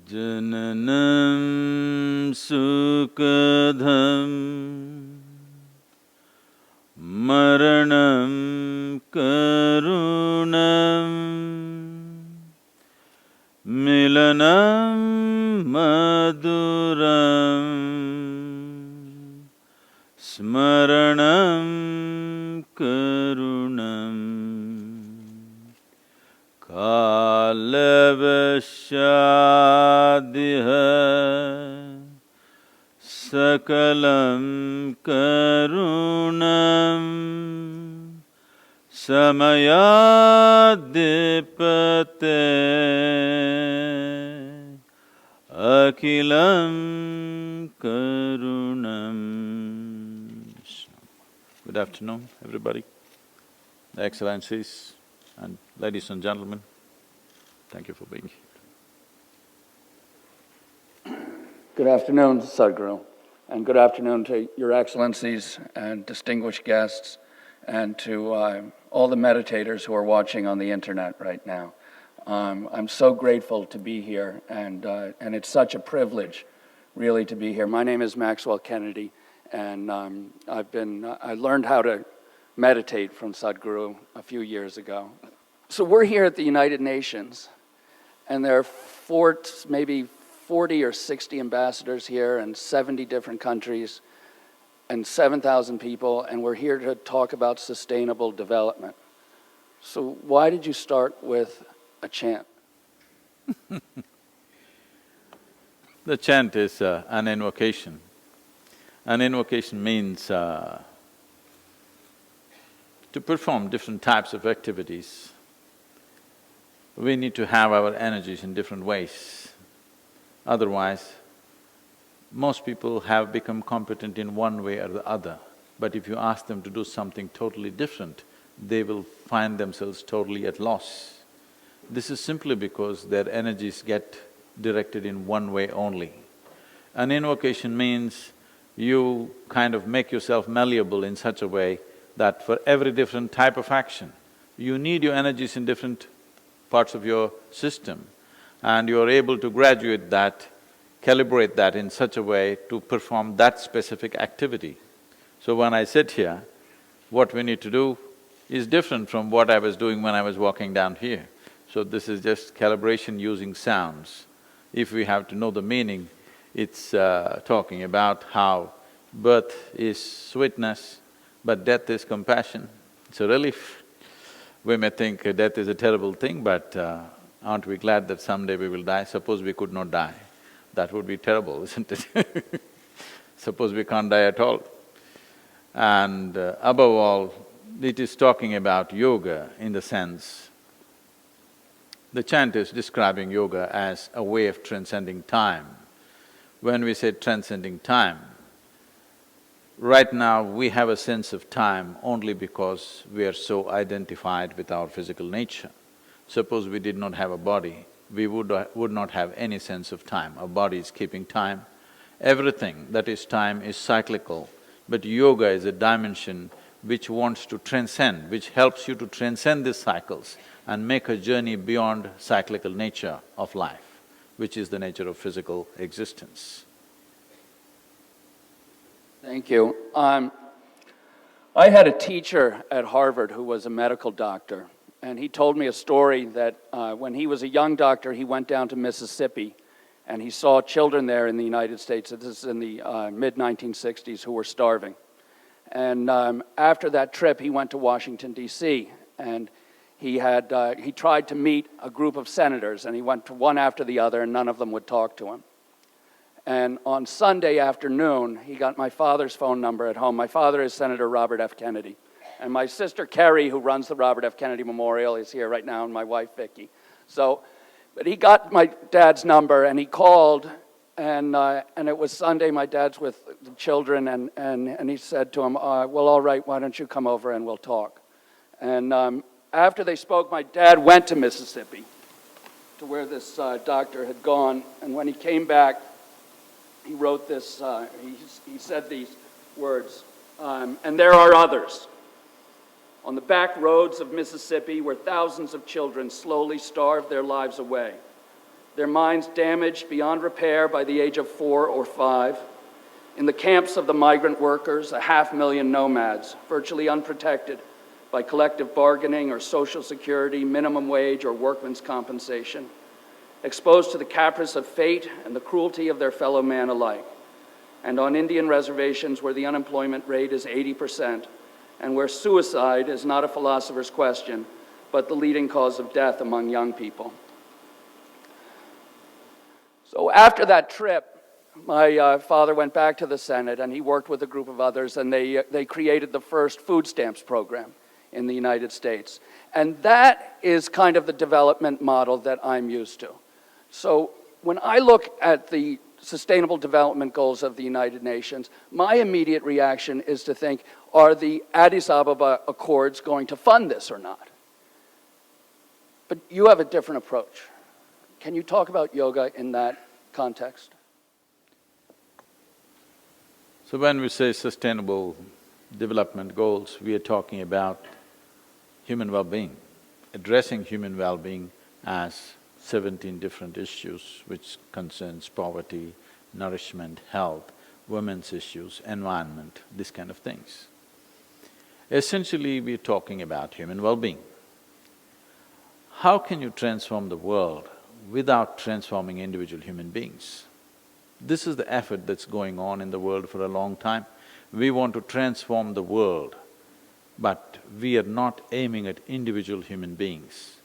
Jananam sukadham maranam karunam milanam maduram smaranam karunam kalavashadiha sakalam karunam samayadipate akilam karunam. Good afternoon, everybody, the Excellencies and ladies and gentlemen. Thank you for being here. Good afternoon, Sadhguru, and good afternoon to Your Excellencies and distinguished guests, and to all the meditators who are watching on the internet right now. I'm so grateful to be here, and it's such a privilege, really, to be here. My name is Maxwell Kennedy, and I learned how to meditate from Sadhguru a few years ago. So we're here at the United Nations, and there are maybe 40 or 60 ambassadors here and 70 different countries and 7,000 people, and we're here to talk about sustainable development. So why did you start with a chant? The chant is an invocation. An invocation means to perform different types of activities. We need to have our energies in different ways. Otherwise, most people have become competent in one way or the other. But if you ask them to do something totally different, they will find themselves totally at loss. This is simply because their energies get directed in one way only. An invocation means you kind of make yourself malleable in such a way that for every different type of action, you need your energies in different parts of your system, and you are able to graduate that, calibrate that in such a way to perform that specific activity. So when I sit here, what we need to do is different from what I was doing when I was walking down here. So this is just calibration using sounds. If we have to know the meaning, it's talking about how birth is sweetness, but death is compassion. It's a relief. We may think death is a terrible thing, but aren't we glad that someday we will die? Suppose we could not die, that would be terrible, isn't it? Suppose we can't die at all. And above all, it is talking about yoga in the sense, the chant is describing yoga as a way of transcending time. When we say transcending time, right now we have a sense of time only because we are so identified with our physical nature. Suppose we did not have a body, we would not have any sense of time. Our body is keeping time. Everything that is time is cyclical, but yoga is a dimension which wants to transcend, which helps you to transcend these cycles and make a journey beyond cyclical nature of life, which is the nature of physical existence. Thank you. I had a teacher at Harvard who was a medical doctor, and he told me a story that when he was a young doctor, he went down to Mississippi, and he saw children there in the United States, this is in the mid-1960s, who were starving. And after that trip, he went to Washington, D.C., and he tried to meet a group of senators, and he went to one after the other, and none of them would talk to him. And on Sunday afternoon, he got my father's phone number at home. My father is Senator Robert F. Kennedy. And my sister Carrie, who runs the Robert F. Kennedy Memorial, is here right now, and my wife Vicki. But he got my dad's number, and he called, and it was Sunday. My dad's with the children, and he said to him, well, all right, why don't you come over and we'll talk. And after they spoke, my dad went to Mississippi, to where this doctor had gone, and when he came back, he wrote this, he said these words, and there are others. On the back roads of Mississippi, where thousands of children slowly starve their lives away, their minds damaged beyond repair by the age of 4 or 5. In the camps of the migrant workers, 500,000 nomads, virtually unprotected by collective bargaining or social security, minimum wage, or workman's compensation, exposed to the caprice of fate and the cruelty of their fellow man alike. And on Indian reservations where the unemployment rate is 80%, and where suicide is not a philosopher's question, but the leading cause of death among young people. So after that trip, my father went back to the Senate, and he worked with a group of others, and they created the first food stamps program in the United States. And that is kind of the development model that I'm used to. So when I look at the Sustainable Development Goals of the United Nations, my immediate reaction is to think, are the Addis Ababa Accords going to fund this or not? But you have a different approach. Can you talk about yoga in that context? So when we say Sustainable Development Goals, we are talking about human well-being, addressing human well-being as 17 different issues which concerns poverty, nourishment, health, women's issues, environment, these kind of things. Essentially, we're talking about human well-being. How can you transform the world without transforming individual human beings? This is the effort that's going on in the world for a long time. We want to transform the world, but we are not aiming at individual human beings.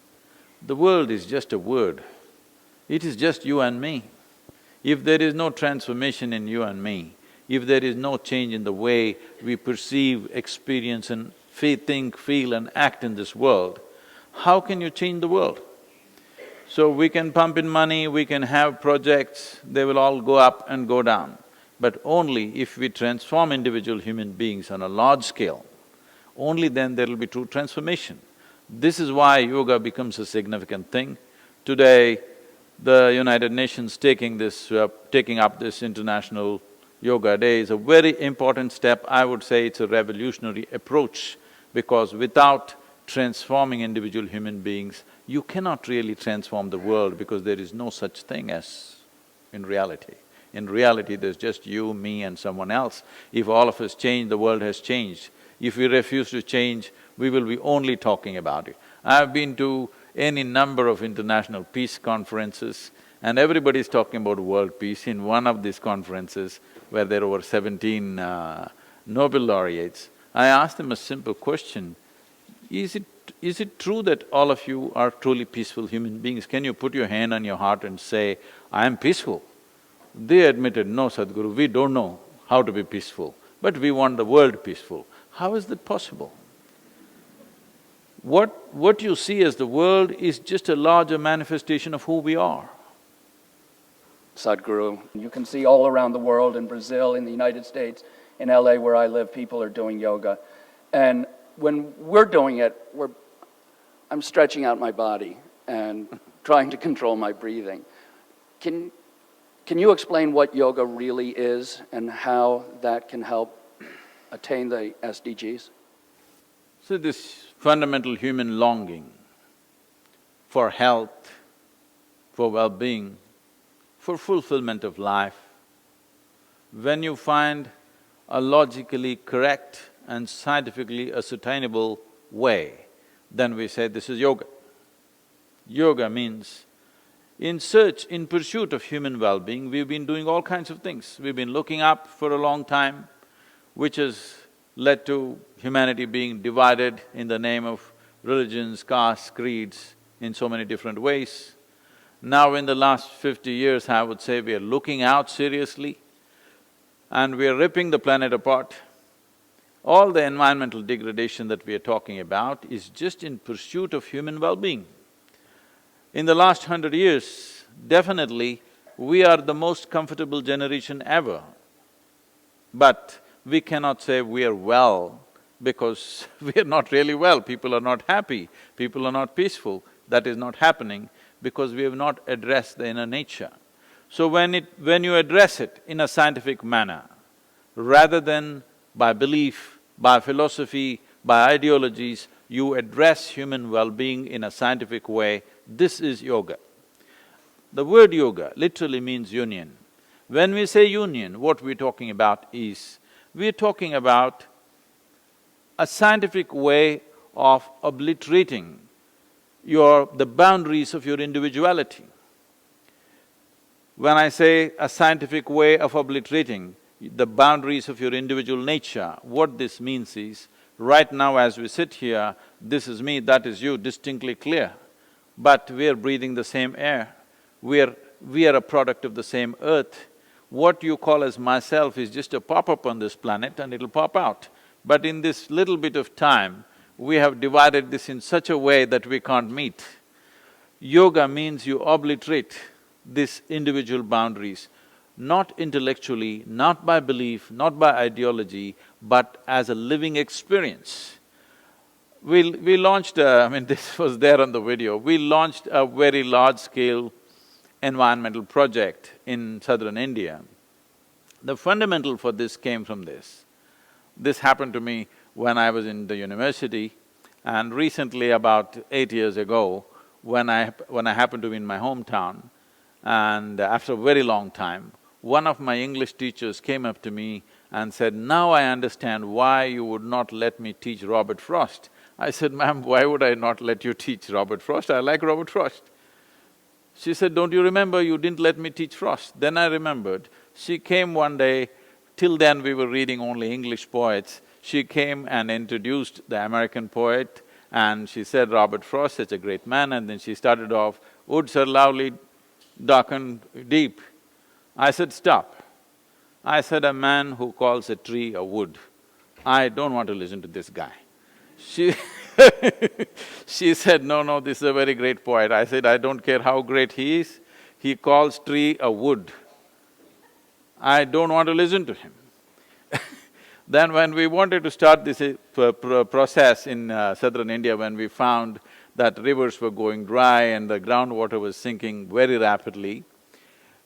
The world is just a word. It is just you and me. If there is no transformation in you and me, if there is no change in the way we perceive, experience and think, feel and act in this world, how can you change the world? So we can pump in money, we can have projects, they will all go up and go down. But only if we transform individual human beings on a large scale, only then there will be true transformation. This is why yoga becomes a significant thing. Today, the United Nations taking up this International Yoga Day is a very important step. I would say it's a revolutionary approach, because without transforming individual human beings, you cannot really transform the world, because there is no such thing as in reality. In reality, there's just you, me and someone else. If all of us change, the world has changed. If we refuse to change, we will be only talking about it. I've been to any number of international peace conferences, and everybody's talking about world peace. In one of these conferences, where there were 17 Nobel laureates, I asked them a simple question: is it true that all of you are truly peaceful human beings? Can you put your hand on your heart and say, I am peaceful? They admitted, no, Sadhguru, we don't know how to be peaceful, but we want the world peaceful. How is that possible? What you see as the world is just a larger manifestation of who we are. Sadhguru, you can see all around the world, in Brazil, in the United States, in LA where I live, people are doing yoga. And when we're doing it, I'm stretching out my body and trying to control my breathing. Can you explain what yoga really is and how that can help attain the SDGs? So this fundamental human longing for health, for well-being, for fulfillment of life, when you find a logically correct and scientifically ascertainable way, then we say this is yoga. Yoga means in pursuit of human well-being, we've been doing all kinds of things. We've been looking up for a long time, which has led to humanity being divided in the name of religions, castes, creeds, in so many different ways. Now in the last 50 years, I would say we are looking out seriously and we are ripping the planet apart. All the environmental degradation that we are talking about is just in pursuit of human well-being. In the last 100 years, definitely, we are the most comfortable generation ever. But we cannot say we are well, because we are not really well. People are not happy, people are not peaceful. That is not happening because we have not addressed the inner nature. So when you address it in a scientific manner, rather than by belief, by philosophy, by ideologies, you address human well-being in a scientific way, this is yoga. The word yoga literally means union. When we say union, what we're talking about is, we're talking about a scientific way of obliterating the boundaries of your individuality. When I say a scientific way of obliterating the boundaries of your individual nature, what this means is, right now as we sit here, this is me, that is you, distinctly clear. But we're breathing the same air, we are a product of the same earth. What you call as myself is just a pop-up on this planet and it'll pop out. But in this little bit of time, we have divided this in such a way that we can't meet. Yoga means you obliterate these individual boundaries, not intellectually, not by belief, not by ideology, but as a living experience. We launched I mean this was there on the video, we launched a very large-scale environmental project in southern India. The fundamental for this came from this. This happened to me when I was in the university, and recently, about 8 years ago, when I happened to be in my hometown, and after a very long time, one of my English teachers came up to me and said, "Now I understand why you would not let me teach Robert Frost." I said, "Ma'am, why would I not let you teach Robert Frost? I like Robert Frost." She said, "Don't you remember you didn't let me teach Frost?" Then I remembered. She came one day, till then we were reading only English poets. She came and introduced the American poet and she said, "Robert Frost, such a great man," and then she started off, "Woods are lovely, dark and deep." I said, "Stop." I said, "A man who calls a tree a wood, I don't want to listen to this guy." She said, "No, this is a very great poet." I said, "I don't care how great he is, he calls tree a wood. I don't want to listen to him." Then when we wanted to start this process in southern India, when we found that rivers were going dry and the groundwater was sinking very rapidly,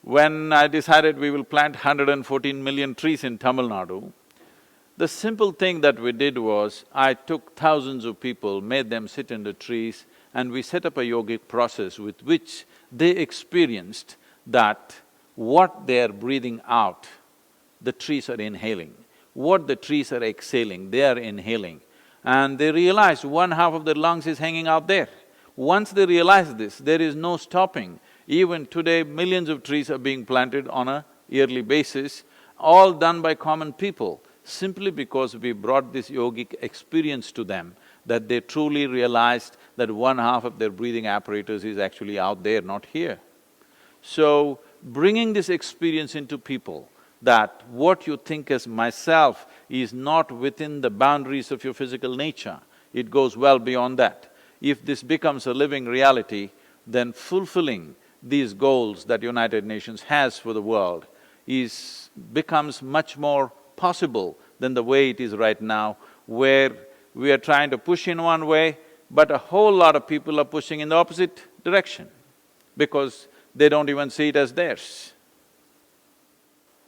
when I decided we will plant 114 million trees in Tamil Nadu, the simple thing that we did was, I took thousands of people, made them sit under trees, and we set up a yogic process with which they experienced that what they are breathing out, the trees are inhaling. What the trees are exhaling, they are inhaling. And they realized one half of their lungs is hanging out there. Once they realized this, there is no stopping. Even today, millions of trees are being planted on a yearly basis, all done by common people, simply because we brought this yogic experience to them, that they truly realized that one half of their breathing apparatus is actually out there, not here. So, bringing this experience into people, that what you think as myself is not within the boundaries of your physical nature, it goes well beyond that. If this becomes a living reality, then fulfilling these goals that United Nations has for the world becomes much more possible than the way it is right now, where we are trying to push in one way, but a whole lot of people are pushing in the opposite direction, because they don't even see it as theirs.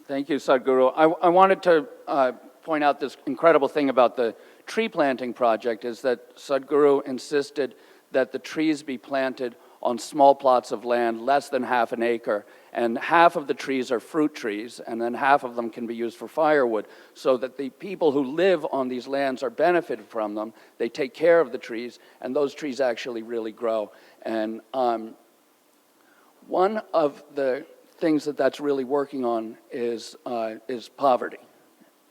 Thank you, Sadhguru. I wanted to point out this incredible thing about the tree planting project, is that Sadhguru insisted that the trees be planted on small plots of land, less than half an acre, and half of the trees are fruit trees, and then half of them can be used for firewood, so that the people who live on these lands are benefited from them, they take care of the trees, and those trees actually really grow. And one of the things that's really working on is poverty.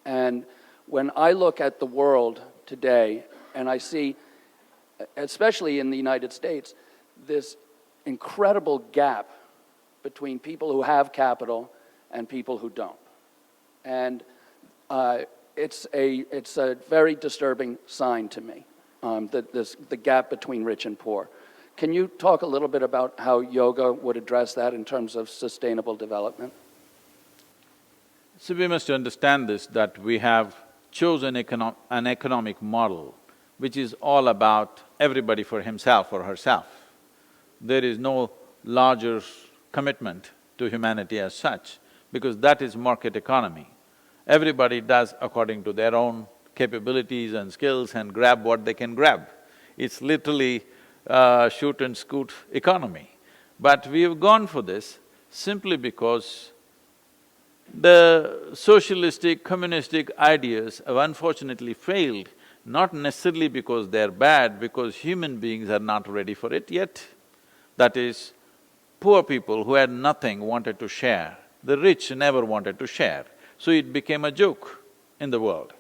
And when I look at the world today, and I see, especially in the United States, this incredible gap between people who have capital and people who don't. And it's a very disturbing sign to me, the gap between rich and poor. Can you talk a little bit about how yoga would address that in terms of sustainable development? So we must understand this, that we have chosen an economic model which is all about everybody for himself or herself. There is no larger commitment to humanity as such, because that is market economy. Everybody does according to their own capabilities and skills and grab what they can grab. It's literally shoot and scoot economy. But we have gone for this simply because the socialistic, communistic ideas have unfortunately failed, not necessarily because they're bad, because human beings are not ready for it yet. That is, poor people who had nothing wanted to share, the rich never wanted to share, so it became a joke in the world.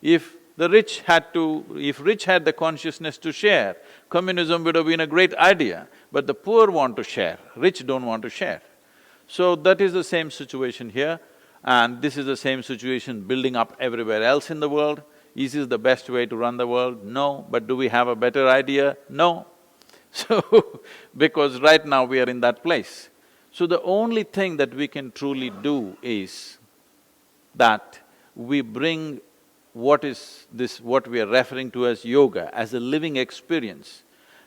If rich had the consciousness to share, communism would have been a great idea, but the poor want to share, rich don't want to share. So that is the same situation here, and this is the same situation building up everywhere else in the world. Is this the best way to run the world? No. But do we have a better idea? No. So, because right now we are in that place. So the only thing that we can truly do is that we bring what we are referring to as yoga, as a living experience.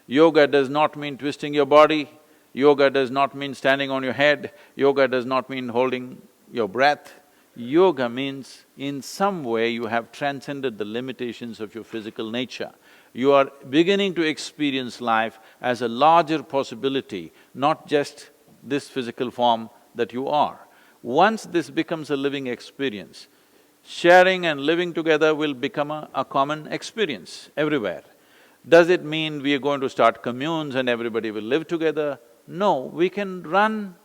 Yoga does not mean twisting your body, yoga does not mean standing on your head, yoga does not mean holding your breath. Yoga means in some way you have transcended the limitations of your physical nature. You are beginning to experience life as a larger possibility, not just this physical form that you are. Once this becomes a living experience, sharing and living together will become a common experience everywhere. Does it mean we are going to start communes and everybody will live together? No, we can run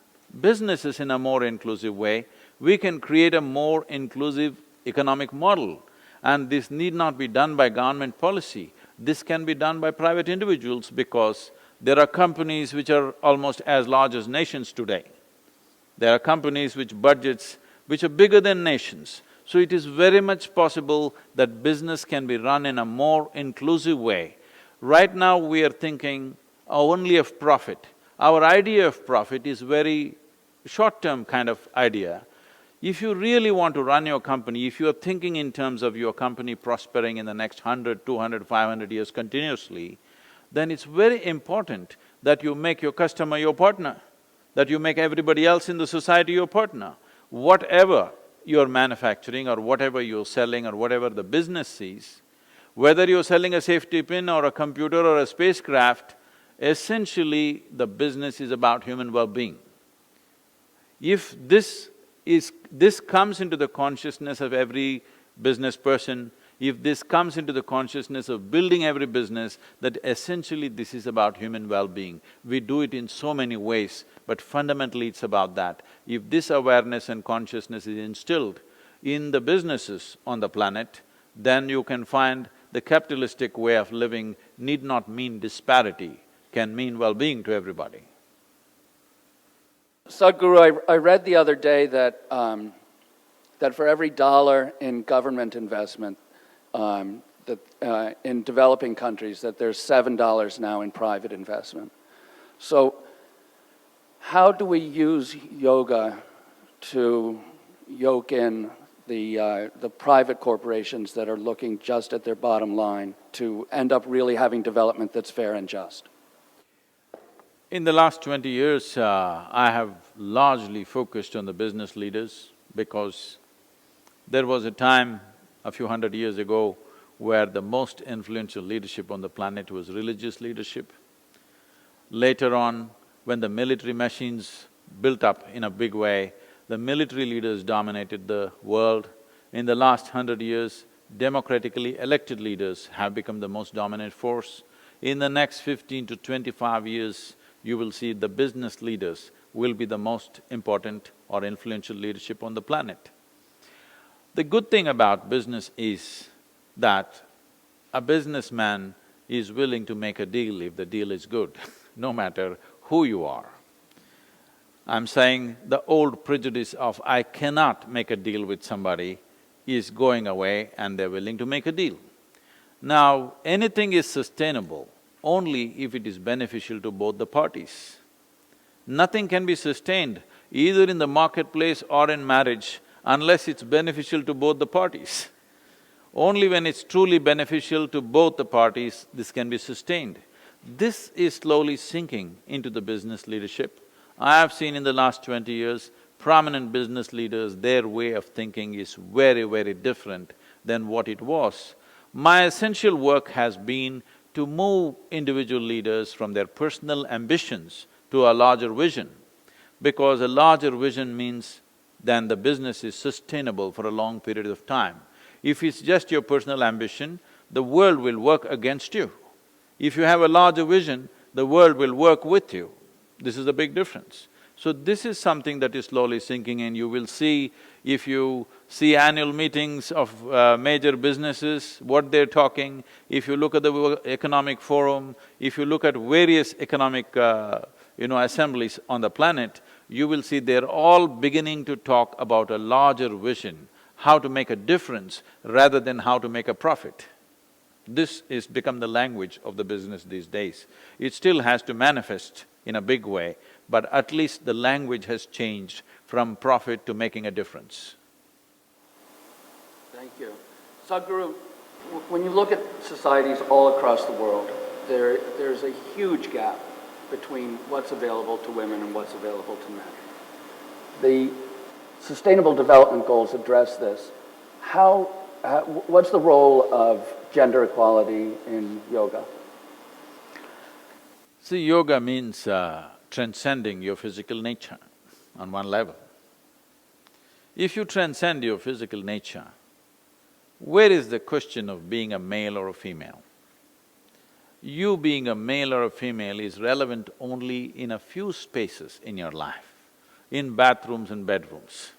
businesses in a more inclusive way, we can create a more inclusive economic model, and this need not be done by government policy. This can be done by private individuals because there are companies which are almost as large as nations today. There are companies which are bigger than nations. So it is very much possible that business can be run in a more inclusive way. Right now we are thinking only of profit. Our idea of profit is very short-term kind of idea. If you really want to run your company, if you are thinking in terms of your company prospering in the next 100, 200, 500 years continuously, then it's very important that you make your customer your partner, that you make everybody else in the society your partner. Whatever you're manufacturing or whatever you're selling or whatever the business sees, whether you're selling a safety pin or a computer or a spacecraft, essentially the business is about human well-being. If this comes into the consciousness of every business person, if this comes into the consciousness of building every business, that essentially this is about human well-being. We do it in so many ways, but fundamentally it's about that. If this awareness and consciousness is instilled in the businesses on the planet, then you can find the capitalistic way of living need not mean disparity, can mean well-being to everybody. Sadhguru, I read the other day that for every dollar in government investment in developing countries, that there's $7 now in private investment. So how do we use yoga to yoke in the private corporations that are looking just at their bottom line to end up really having development that's fair and just? In the last 20 years, I have largely focused on the business leaders because there was a time a few hundred years ago where the most influential leadership on the planet was religious leadership. Later on, when the military machines built up in a big way, the military leaders dominated the world. In the last 100 years, democratically elected leaders have become the most dominant force. In the next 15 to 25 years, you will see the business leaders will be the most important or influential leadership on the planet. The good thing about business is that a businessman is willing to make a deal if the deal is good, no matter who you are. I'm saying the old prejudice of I cannot make a deal with somebody is going away and they're willing to make a deal. Now, anything is sustainable only if it is beneficial to both the parties. Nothing can be sustained either in the marketplace or in marriage unless it's beneficial to both the parties. Only when it's truly beneficial to both the parties, this can be sustained. This is slowly sinking into the business leadership. I have seen in the last 20 years, prominent business leaders, their way of thinking is very, very different than what it was. My essential work has been to move individual leaders from their personal ambitions to a larger vision, because a larger vision means then the business is sustainable for a long period of time. If it's just your personal ambition, the world will work against you. If you have a larger vision, the world will work with you. This is the big difference. So this is something that is slowly sinking in. You will see, if you see annual meetings of major businesses, what they're talking, if you look at the economic forum, if you look at various economic assemblies on the planet, you will see they're all beginning to talk about a larger vision, how to make a difference rather than how to make a profit. This is become the language of the business these days. It still has to manifest in a big way, but at least the language has changed from profit to making a difference. Thank you. Sadhguru, when you look at societies all across the world, there's a huge gap between what's available to women and what's available to men. The Sustainable Development Goals address this. What's the role of gender equality in yoga? See, yoga means transcending your physical nature on one level. If you transcend your physical nature, where is the question of being a male or a female? You being a male or a female is relevant only in a few spaces in your life, in bathrooms and bedrooms.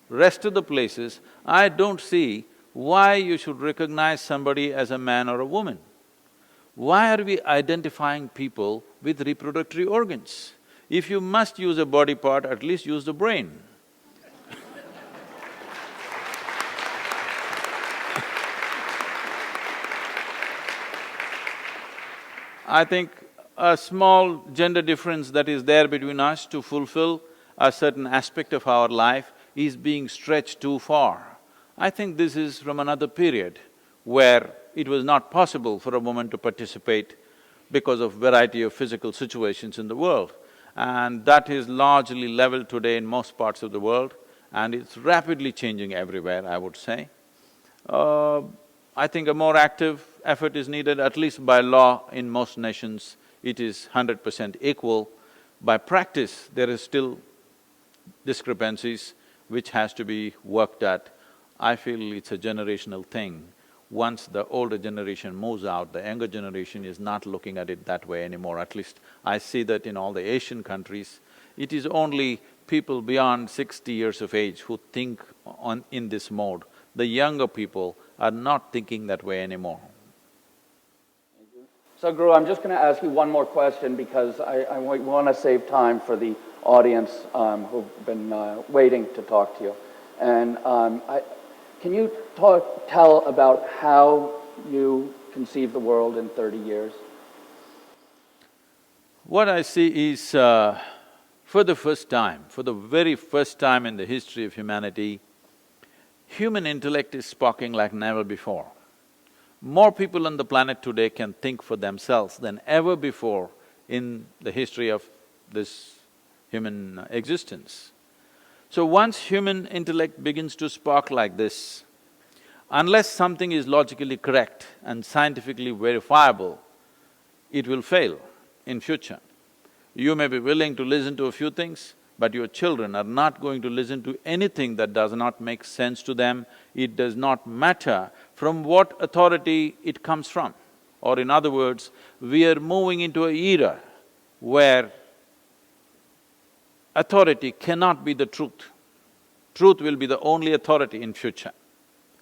Rest of the places, I don't see why you should recognize somebody as a man or a woman. Why are we identifying people with reproductory organs? If you must use a body part, at least use the brain. I think a small gender difference that is there between us to fulfill a certain aspect of our life is being stretched too far. I think this is from another period where it was not possible for a woman to participate because of variety of physical situations in the world. And that is largely leveled today in most parts of the world, and it's rapidly changing everywhere, I would say. I think a more active effort is needed, at least by law in most nations it is 100% equal. By practice, there is still discrepancies which has to be worked at. I feel it's a generational thing. Once the older generation moves out, the younger generation is not looking at it that way anymore. At least I see that in all the Asian countries. It is only people beyond 60 years of age who think in this mode. The younger people are not thinking that way anymore. So, Guru, I'm just going to ask you one more question because I want to save time for the audience who've been waiting to talk to you. And can you tell about how you conceive the world in 30 years? What I see is, for the very first time in the history of humanity, human intellect is sparking like never before. More people on the planet today can think for themselves than ever before in the history of this human existence. So once human intellect begins to spark like this, unless something is logically correct and scientifically verifiable, it will fail in future. You may be willing to listen to a few things, but your children are not going to listen to anything that does not make sense to them. It does not matter from what authority it comes from. Or in other words, we are moving into an era where authority cannot be the truth. Truth will be the only authority in future.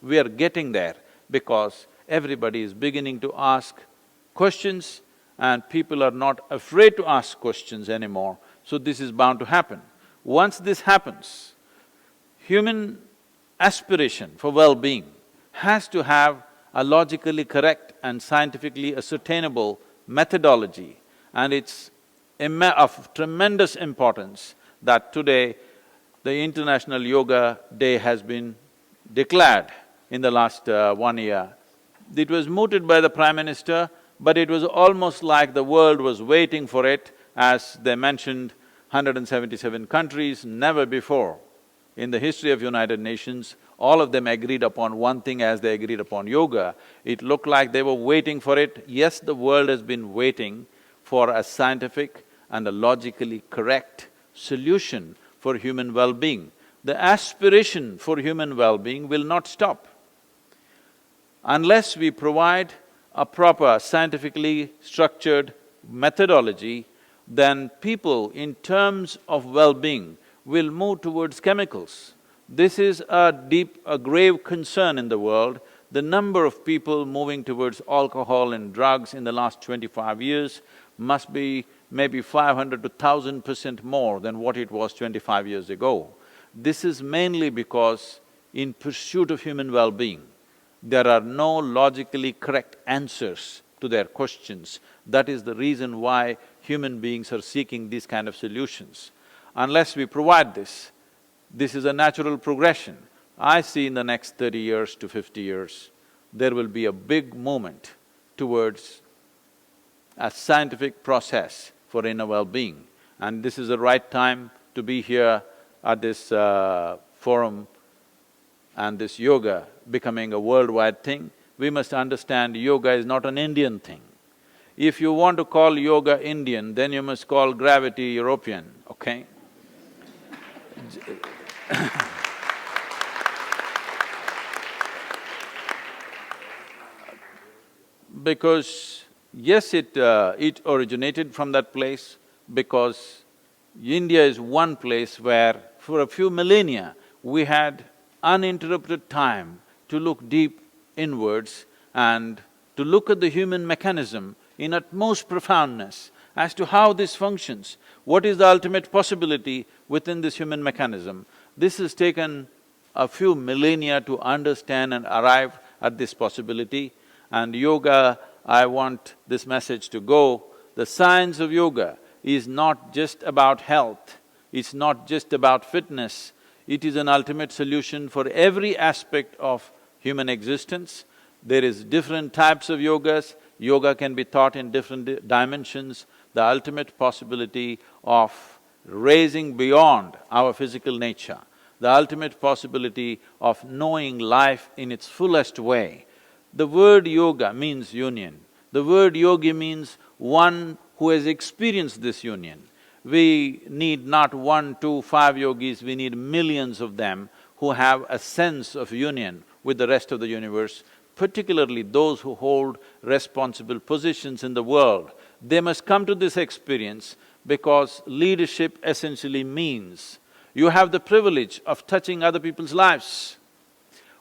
We are getting there because everybody is beginning to ask questions and people are not afraid to ask questions anymore. So this is bound to happen. Once this happens, human aspiration for well-being has to have a logically correct and scientifically ascertainable methodology, and it's of tremendous importance that today the International Yoga Day has been declared in the last 1 year. It was mooted by the Prime Minister, but it was almost like the world was waiting for it. As they mentioned, 177 countries, never before in the history of United Nations, all of them agreed upon one thing as they agreed upon yoga. It looked like they were waiting for it. Yes, the world has been waiting for a scientific and a logically correct solution for human well-being. The aspiration for human well-being will not stop. Unless we provide a proper scientifically structured methodology, then people in terms of well-being will move towards chemicals. This is a grave concern in the world. The number of people moving towards alcohol and drugs in the last 25 years must be maybe 500 to 1000% more than what it was 25 years ago. This is mainly because in pursuit of human well-being, there are no logically correct answers to their questions. That is the reason why human beings are seeking these kind of solutions. Unless we provide this, this is a natural progression. I see in the next 30 years to 50 years, there will be a big movement towards a scientific process for inner well-being. And this is the right time to be here at this forum and this yoga becoming a worldwide thing. We must understand yoga is not an Indian thing. If you want to call yoga Indian, then you must call gravity European, okay? Because yes, it originated from that place, because India is one place where for a few millennia we had uninterrupted time to look deep inwards and to look at the human mechanism in utmost profoundness as to how this functions, what is the ultimate possibility within this human mechanism. This has taken a few millennia to understand and arrive at this possibility. And yoga, I want this message to go, the science of yoga is not just about health, it's not just about fitness, it is an ultimate solution for every aspect of human existence. There is different types of yogas, yoga can be taught in different dimensions. The ultimate possibility of raising beyond our physical nature, the ultimate possibility of knowing life in its fullest way. The word yoga means union. The word yogi means one who has experienced this union. We need not 1, 2, 5 yogis, we need millions of them who have a sense of union with the rest of the universe, particularly those who hold responsible positions in the world. They must come to this experience because leadership essentially means you have the privilege of touching other people's lives.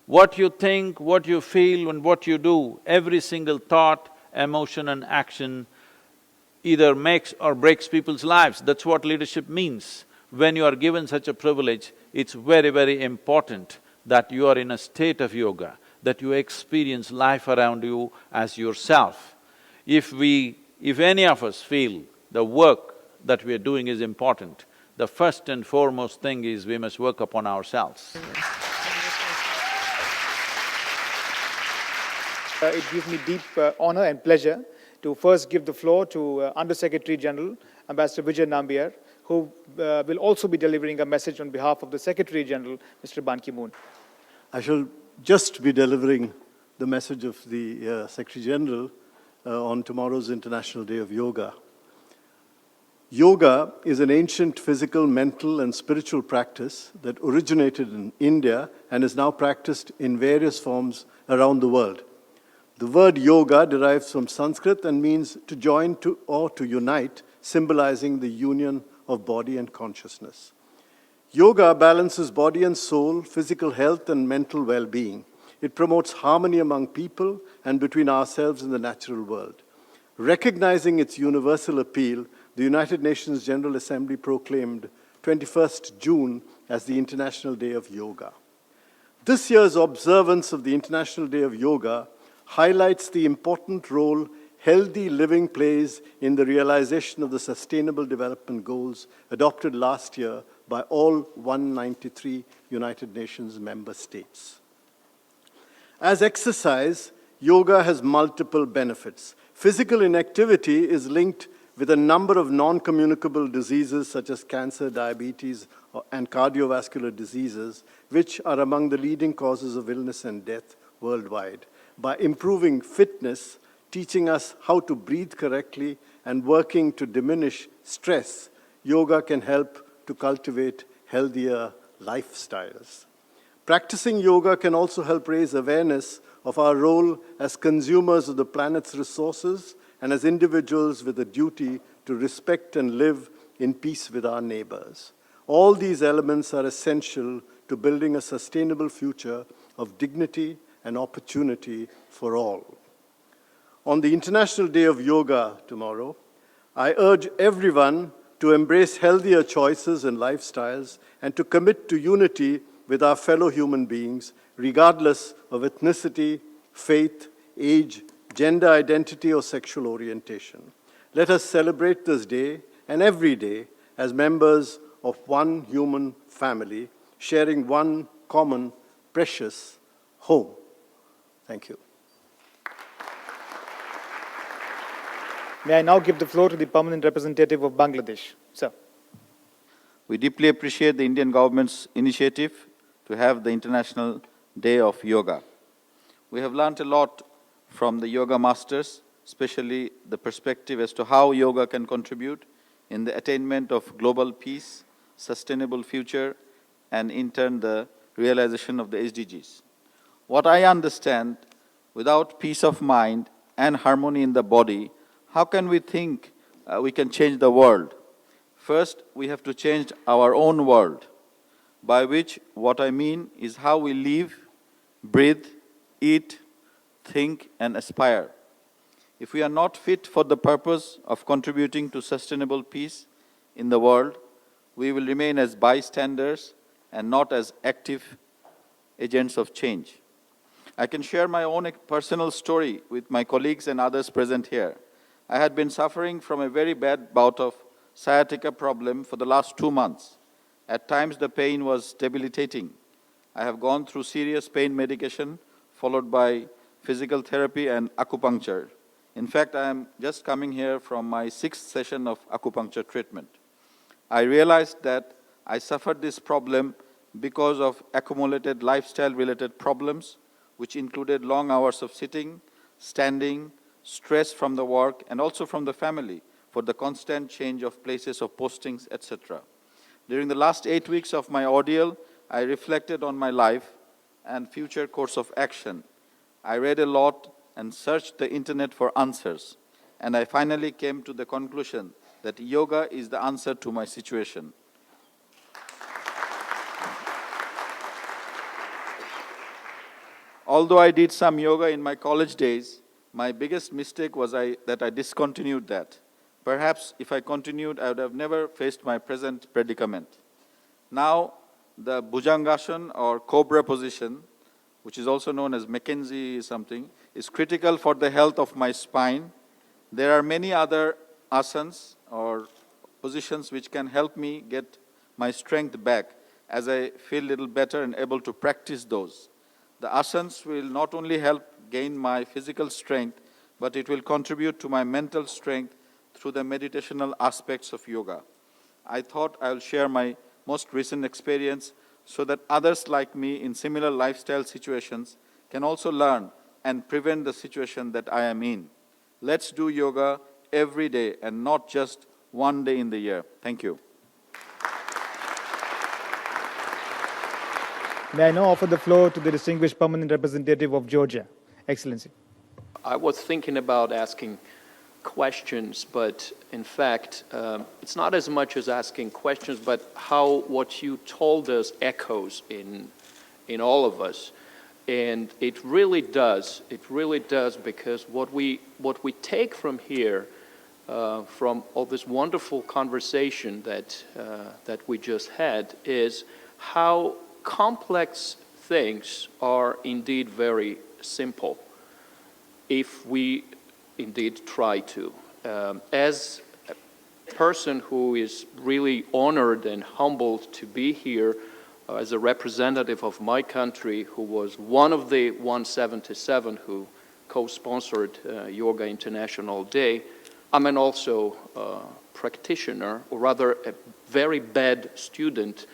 What you think, what you feel and what you do, every single thought, emotion and action either makes or breaks people's lives. That's what leadership means. When you are given such a privilege, it's very, very important that you are in a state of yoga, that you experience life around you as yourself. If any of us feel the work that we are doing is important, the first and foremost thing is we must work upon ourselves. It gives me deep honor and pleasure to first give the floor to Under-Secretary General, Ambassador Vijay Nambiar, who will also be delivering a message on behalf of the Secretary General, Mr. Ban Ki-moon. I shall just be delivering the message of the Secretary General on tomorrow's International Day of Yoga. Yoga is an ancient physical, mental and spiritual practice that originated in India and is now practiced in various forms around the world. The word yoga derives from Sanskrit and means to join or to unite, symbolizing the union of body and consciousness. Yoga balances body and soul, physical health and mental well-being. It promotes harmony among people and between ourselves and the natural world. Recognizing its universal appeal, the United Nations General Assembly proclaimed 21st June as the International Day of Yoga. This year's observance of the International Day of Yoga highlights the important role healthy living plays in the realization of the Sustainable Development Goals adopted last year by all 193 United Nations member states. As exercise, yoga has multiple benefits. Physical inactivity is linked with a number of non-communicable diseases such as cancer, diabetes, and cardiovascular diseases, which are among the leading causes of illness and death worldwide. By improving fitness, teaching us how to breathe correctly and working to diminish stress, yoga can help to cultivate healthier lifestyles. Practicing yoga can also help raise awareness of our role as consumers of the planet's resources and as individuals with a duty to respect and live in peace with our neighbors. All these elements are essential to building a sustainable future of dignity and opportunity for all. On the International Day of Yoga tomorrow, I urge everyone to embrace healthier choices and lifestyles and to commit to unity with our fellow human beings, regardless of ethnicity, faith, age, gender identity, or sexual orientation. Let us celebrate this day and every day as members of one human family, sharing one common, precious home. Thank you. May I now give the floor to the permanent representative of Bangladesh. Sir. We deeply appreciate the Indian government's initiative to have the International Day of Yoga. We have learned a lot from the yoga masters, especially the perspective as to how yoga can contribute in the attainment of global peace, sustainable future, and in turn the realization of the SDGs. What I understand, without peace of mind and harmony in the body, how can we think we can change the world? First, we have to change our own world, by which what I mean is how we live, breathe, eat, think, and aspire. If we are not fit for the purpose of contributing to sustainable peace in the world, we will remain as bystanders and not as active agents of change. I can share my own personal story with my colleagues and others present here. I had been suffering from a very bad bout of sciatica problem for the last 2 months. At times the pain was debilitating. I have gone through serious pain medication followed by physical therapy and acupuncture. In fact, I am just coming here from my 6th session of acupuncture treatment. I realized that I suffered this problem because of accumulated lifestyle-related problems, which included long hours of sitting, standing, stress from the work, and also from the family for the constant change of places of postings, etc. During the last 8 weeks of my ordeal, I reflected on my life and future course of action. I read a lot and searched the internet for answers, and I finally came to the conclusion that yoga is the answer to my situation. Although I did some yoga in my college days, my biggest mistake was that I discontinued that. Perhaps if I continued, I would have never faced my present predicament. Now, the Bhujangasana or cobra position, which is also known as Mackenzie something, is critical for the health of my spine. There are many other asanas or positions which can help me get my strength back as I feel a little better and able to practice those. The asanas will not only help gain my physical strength, but it will contribute to my mental strength through the meditational aspects of yoga. I thought I will share my most recent experience so that others like me in similar lifestyle situations can also learn and prevent the situation that I am in. Let's do yoga every day and not just one day in the year. Thank you. May I now offer the floor to the distinguished permanent representative of Georgia. Excellency. I was thinking about asking questions, but in fact, it's not as much as asking questions, but how what you told us echoes in all of us. And it really does, because what we take from here, from all this wonderful conversation that we just had, is how complex things are indeed very simple if we indeed try to. As a person who is really honored and humbled to be here as a representative of my country, who was one of the 177 who co-sponsored Yoga International Day, I'm also a practitioner, or rather a very bad student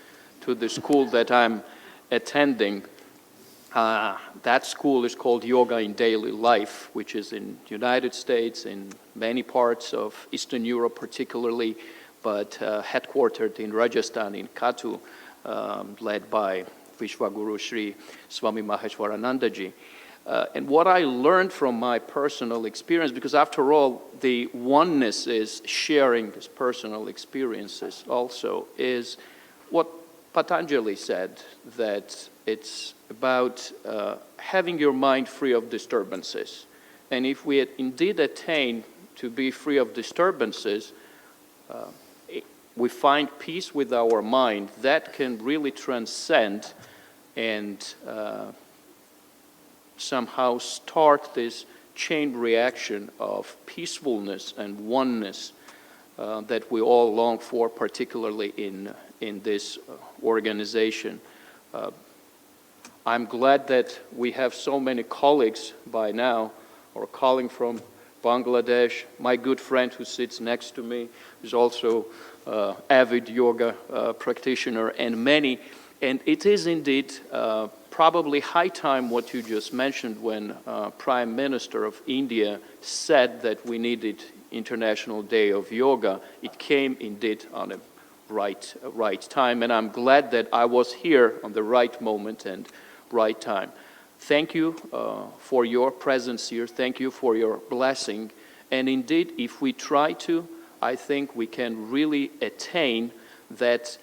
to the school that I'm attending. That school is called Yoga in Daily Life, which is in the United States, in many parts of Eastern Europe particularly, but headquartered in Rajasthan, in Kathu, led by Vishwaguru Sri Swami Maheshwaranandaji. And what I learned from my personal experience, because after all, the oneness is sharing these personal experiences also, is what Patanjali said, that it's about having your mind free of disturbances. And if we indeed attain to be free of disturbances, we find peace with our mind that can really transcend and somehow start this chain reaction of peacefulness and oneness that we all long for, particularly in this organization. I'm glad that we have so many colleagues by now, or calling from Bangladesh. My good friend who sits next to me is also avid yoga practitioner, and many. And it is indeed probably high time what you just mentioned when Prime Minister of India said that we needed International Day of Yoga. It came indeed on a right time, and I'm glad that I was here on the right moment and right time. Thank you for your presence here. Thank you for your blessing. And indeed, if we try to, I think we can really attain that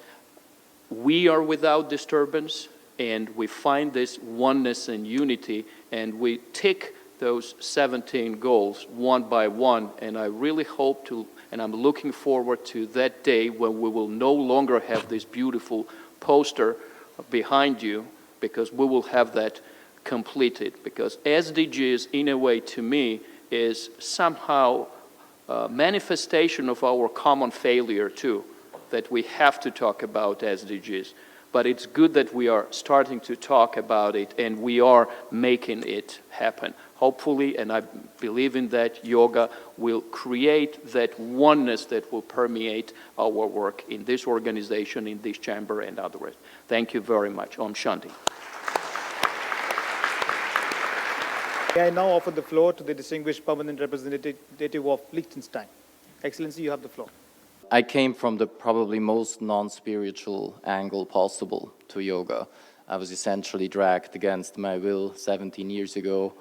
we are without disturbance, and we find this oneness and unity, and we tick those 17 goals one by one. And I really hope to, and I'm looking forward to that day when we will no longer have this beautiful poster behind you, because we will have that completed. Because SDGs, in a way, to me, is somehow a manifestation of our common failure too, that we have to talk about SDGs. But it's good that we are starting to talk about it, and we are making it happen. Hopefully, and I believe in that, yoga will create that oneness that will permeate our work in this organization, in this chamber, and otherwise. Thank you very much. Om Shanti. May I now offer the floor to the distinguished permanent representative of Liechtenstein. Excellency, you have the floor. I came from the probably most non-spiritual angle possible to yoga. I was essentially dragged against my will 17 years ago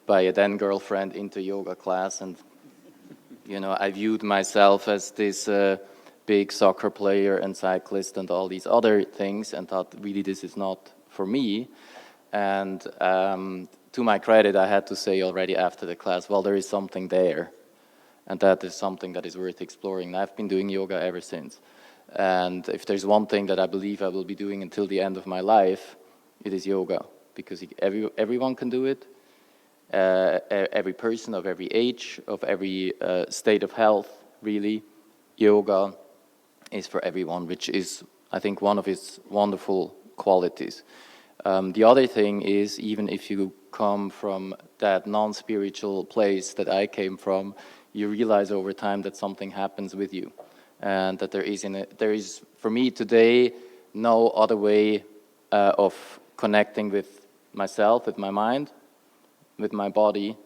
by a then girlfriend into yoga class, and I viewed myself as this big soccer player and cyclist and all these other things, and thought really this is not for me. And to my credit, I had to say already after the class, well, there is something there. And that is something that is worth exploring. And I've been doing yoga ever since. And if there's one thing that I believe I will be doing until the end of my life, it is yoga. Because everyone can do it. Every person of every age, of every state of health, really. Yoga is for everyone, which is, I think, one of its wonderful qualities. The other thing is, even if you come from that non-spiritual place that I came from, you realize over time that something happens with you, and that there is for me today no other way of connecting with myself, with my mind, with my body,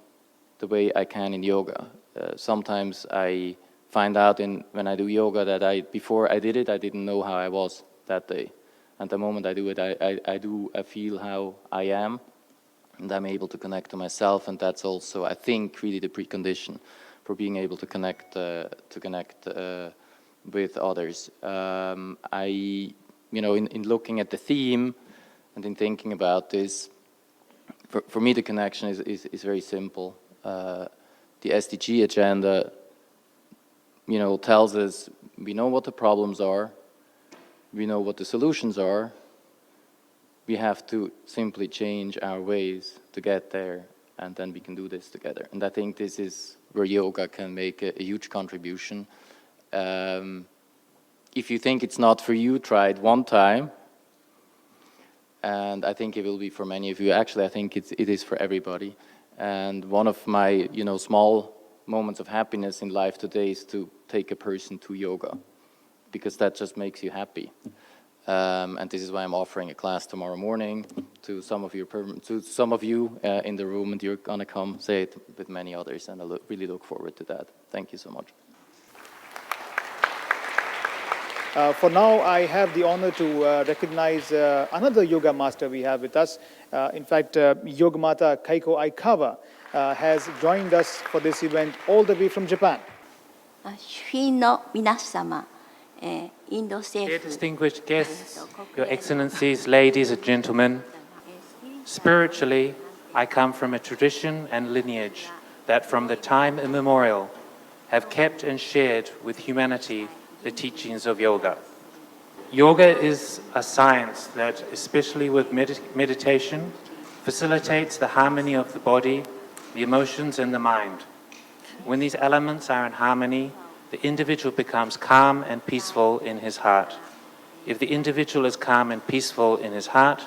the way I can in yoga. Sometimes I find out when I do yoga that before I did it, I didn't know how I was that day, and the moment I do it, I feel how I am, and I'm able to connect to myself, and that's also, I think, really the precondition for being able to connect with others. In looking at the theme and in thinking about this, for me the connection is very simple. The SDG agenda, tells us we know what the problems are, we know what the solutions are. We have to simply change our ways to get there, and then we can do this together. And I think this is where yoga can make a huge contribution. If you think it's not for you, try it one time. And I think it will be for many of you. Actually, I think it is for everybody. And one of my, small moments of happiness in life today is to take a person to yoga, because that just makes you happy. And this is why I'm offering a class tomorrow morning to some of you in the room, and you're gonna come say it with many others, and I really look forward to that. Thank you so much. For now, I have the honor to recognize another yoga master we have with us. In fact, Yogamata Kaiko Aikawa has joined us for this event all the way from Japan. 主賓の皆様、インド政 Dear 府 distinguished guests, Your Excellencies, ladies and gentlemen, spiritually, I come from a tradition and lineage that from the time immemorial have kept and shared with humanity the teachings of yoga. Yoga is a science that, especially with meditation, facilitates the harmony of the body, the emotions, and the mind. When these elements are in harmony, the individual becomes calm and peaceful in his heart. If the individual is calm and peaceful in his heart,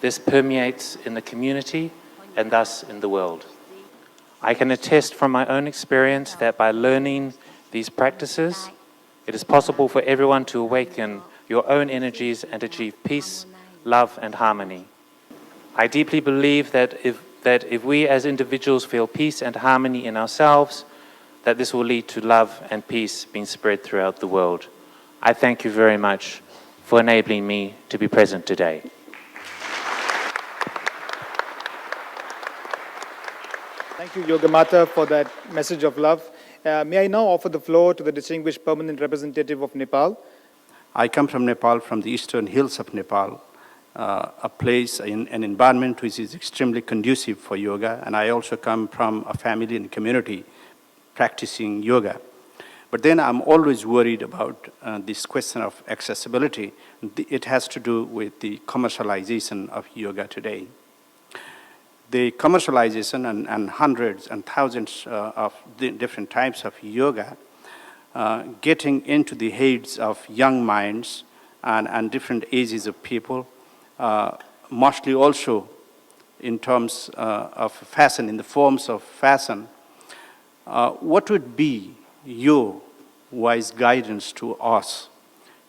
this permeates in the community and thus in the world. I can attest from my own experience that by learning these practices, it is possible for everyone to awaken your own energies and achieve peace, love, and harmony. I deeply believe that if we as individuals feel peace and harmony in ourselves, that this will lead to love and peace being spread throughout the world. I thank you very much for enabling me to be present today. Thank you, Yogamata, for that message of love. May I now offer the floor to the distinguished permanent representative of Nepal. I come from Nepal, from the eastern hills of Nepal, a place, an environment which is extremely conducive for yoga, and I also come from a family and community practicing yoga. But then I'm always worried about this question of accessibility. It has to do with the commercialization of yoga today. The commercialization and hundreds and thousands of different types of yoga getting into the heads of young minds and different ages of people, mostly also in terms of fashion, in the forms of fashion. What would be your wise guidance to us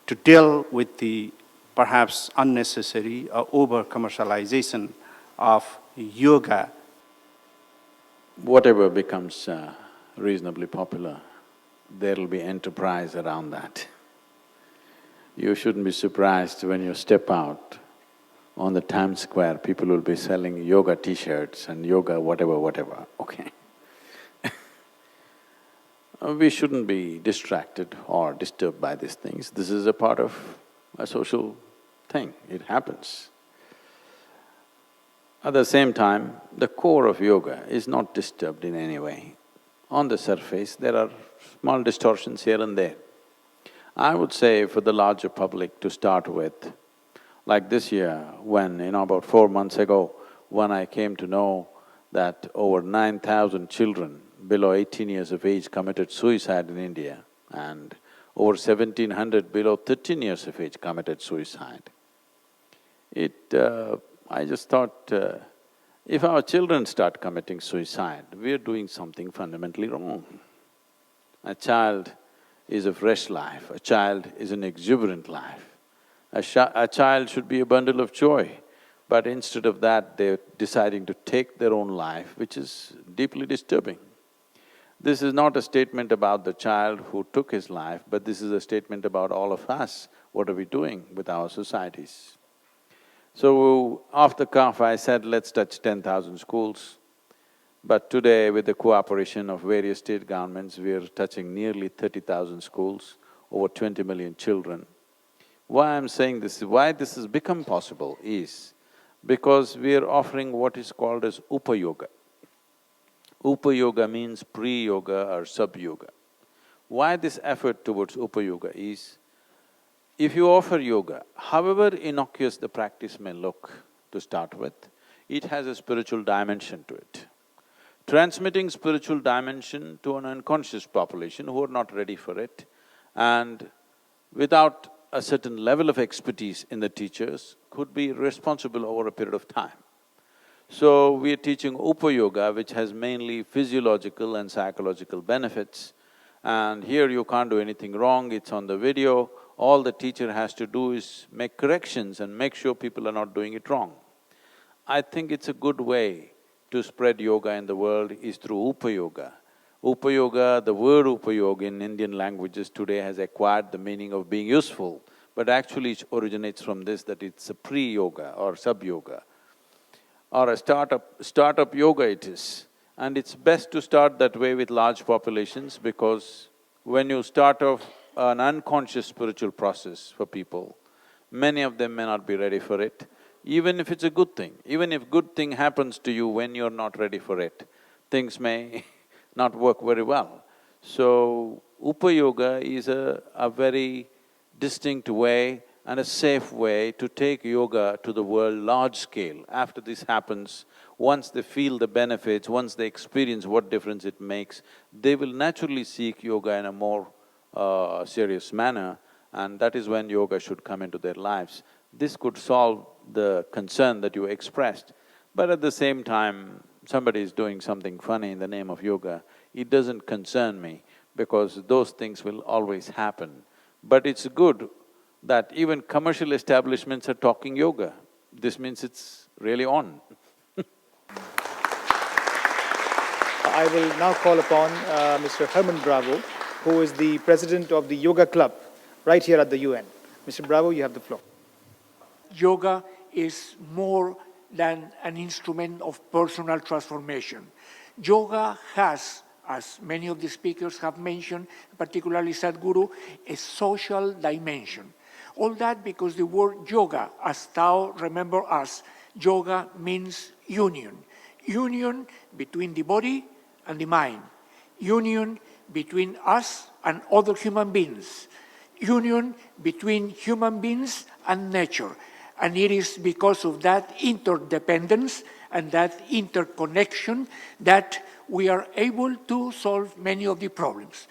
to deal with the perhaps unnecessary or over-commercialization of yoga? Whatever becomes reasonably popular, there will be enterprise around that. You shouldn't be surprised when you step out on the Times Square, people will be selling yoga t-shirts and yoga whatever, okay? We shouldn't be distracted or disturbed by these things. This is a part of a social thing, it happens. At the same time, the core of yoga is not disturbed in any way. On the surface, there are small distortions here and there. I would say for the larger public to start with, like this year when, about 4 months ago, when I came to know that over 9,000 children below 18 years of age committed suicide in India and over 1,700 below 13 years of age committed suicide. I just thought, if our children start committing suicide, we are doing something fundamentally wrong. A child is a fresh life, a child is an exuberant life. A child should be a bundle of joy, but instead of that, they're deciding to take their own life, which is deeply disturbing. This is not a statement about the child who took his life, but this is a statement about all of us. What are we doing with our societies? So, off the cuff, I said, let's touch 10,000 schools. But today, with the cooperation of various state governments, we are touching nearly 30,000 schools, over 20 million children. Why I'm saying this, why this has become possible is because we are offering what is called as Upa-yoga. Upa-yoga means pre-yoga or sub-yoga. Why this effort towards Upa-yoga is, if you offer yoga, however innocuous the practice may look to start with, it has a spiritual dimension to it. Transmitting spiritual dimension to an unconscious population who are not ready for it, and without a certain level of expertise in the teachers, could be responsible over a period of time. So, we are teaching Upa-yoga, which has mainly physiological and psychological benefits, and here you can't do anything wrong, it's on the video, All the teacher has to do is make corrections and make sure people are not doing it wrong. I think it's a good way to spread yoga in the world is through Upayoga. Upayoga, the word Upayoga in Indian languages today has acquired the meaning of being useful, but actually it originates from this, that it's a pre-yoga or sub-yoga, or a startup yoga it is. And it's best to start that way with large populations, because when you start off an unconscious spiritual process for people, many of them may not be ready for it, even if it's a good thing. Even if good thing happens to you when you're not ready for it, things may not work very well. So, Upayoga is a very distinct way and a safe way to take yoga to the world large scale. After this happens, once they feel the benefits, once they experience what difference it makes, they will naturally seek yoga in a more serious manner, and that is when yoga should come into their lives. This could solve the concern that you expressed, but at the same time, somebody is doing something funny in the name of yoga, it doesn't concern me, because those things will always happen. But it's good that even commercial establishments are talking yoga. This means it's really on. I will now call upon Mr. Herman Bravo, who is the president of the Yoga Club right here at the UN. Mr. Bravo, you have the floor. Yoga is more than an instrument of personal transformation. Yoga has, as many of the speakers have mentioned, particularly Sadhguru, a social dimension. All that because the word yoga, as Tao remember us, yoga means union. Union between the body and the mind. Union between us and other human beings. Union between human beings and nature. And it is because of that interdependence and that interconnection that we are able to solve many of the problems.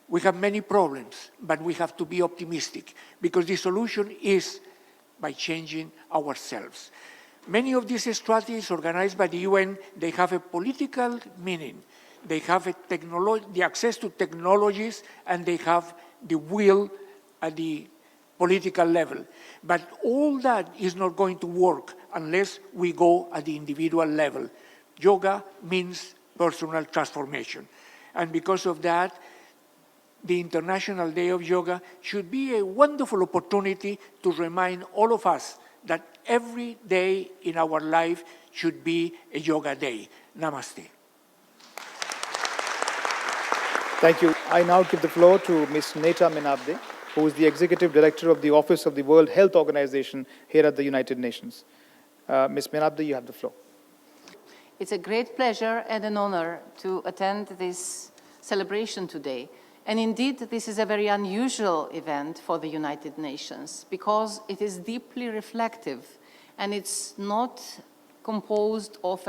We have many problems, but we have to be optimistic, because the solution is by changing ourselves. Many of these strategies organized by the UN, they have a political meaning. They have the access to technologies, and they have the will at the political level. But all that is not going to work unless we go at the individual level. Yoga means personal transformation. And because of that, the International Day of Yoga should be a wonderful opportunity to remind all of us that every day in our life should be a yoga day. Namaste. Thank you. I now give the floor to Ms. Neta Menabde, who is the Executive Director of the Office of the World Health Organization here at the United Nations. Ms. Menabde, you have the floor. It's a great pleasure and an honor to attend this celebration today. And indeed, this is a very unusual event for the United Nations, because it is deeply reflective, and it's not composed of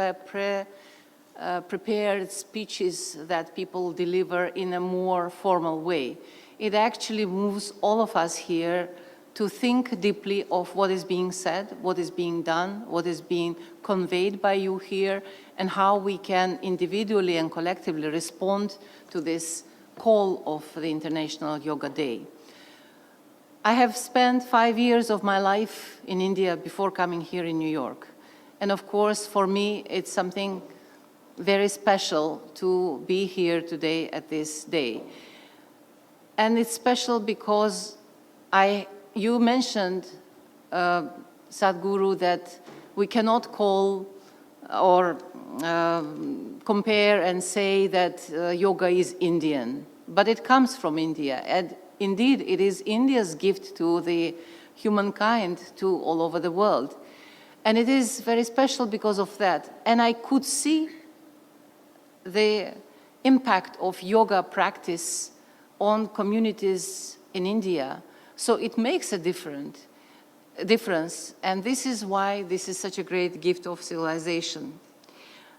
prepared speeches that people deliver in a more formal way. It actually moves all of us here to think deeply of what is being said, what is being done, what is being conveyed by you here, and how we can individually and collectively respond to this call of the International Yoga Day. I have spent 5 years of my life in India before coming here in New York. And of course, for me, it's something very special to be here today at this day. And it's special because you mentioned, Sadhguru, that we cannot call or compare and say that yoga is Indian, but it comes from India. And indeed, it is India's gift to the humankind, to all over the world. And it is very special because of that. And I could see the impact of yoga practice on communities in India. So it makes a difference. And this is why this is such a great gift of civilization.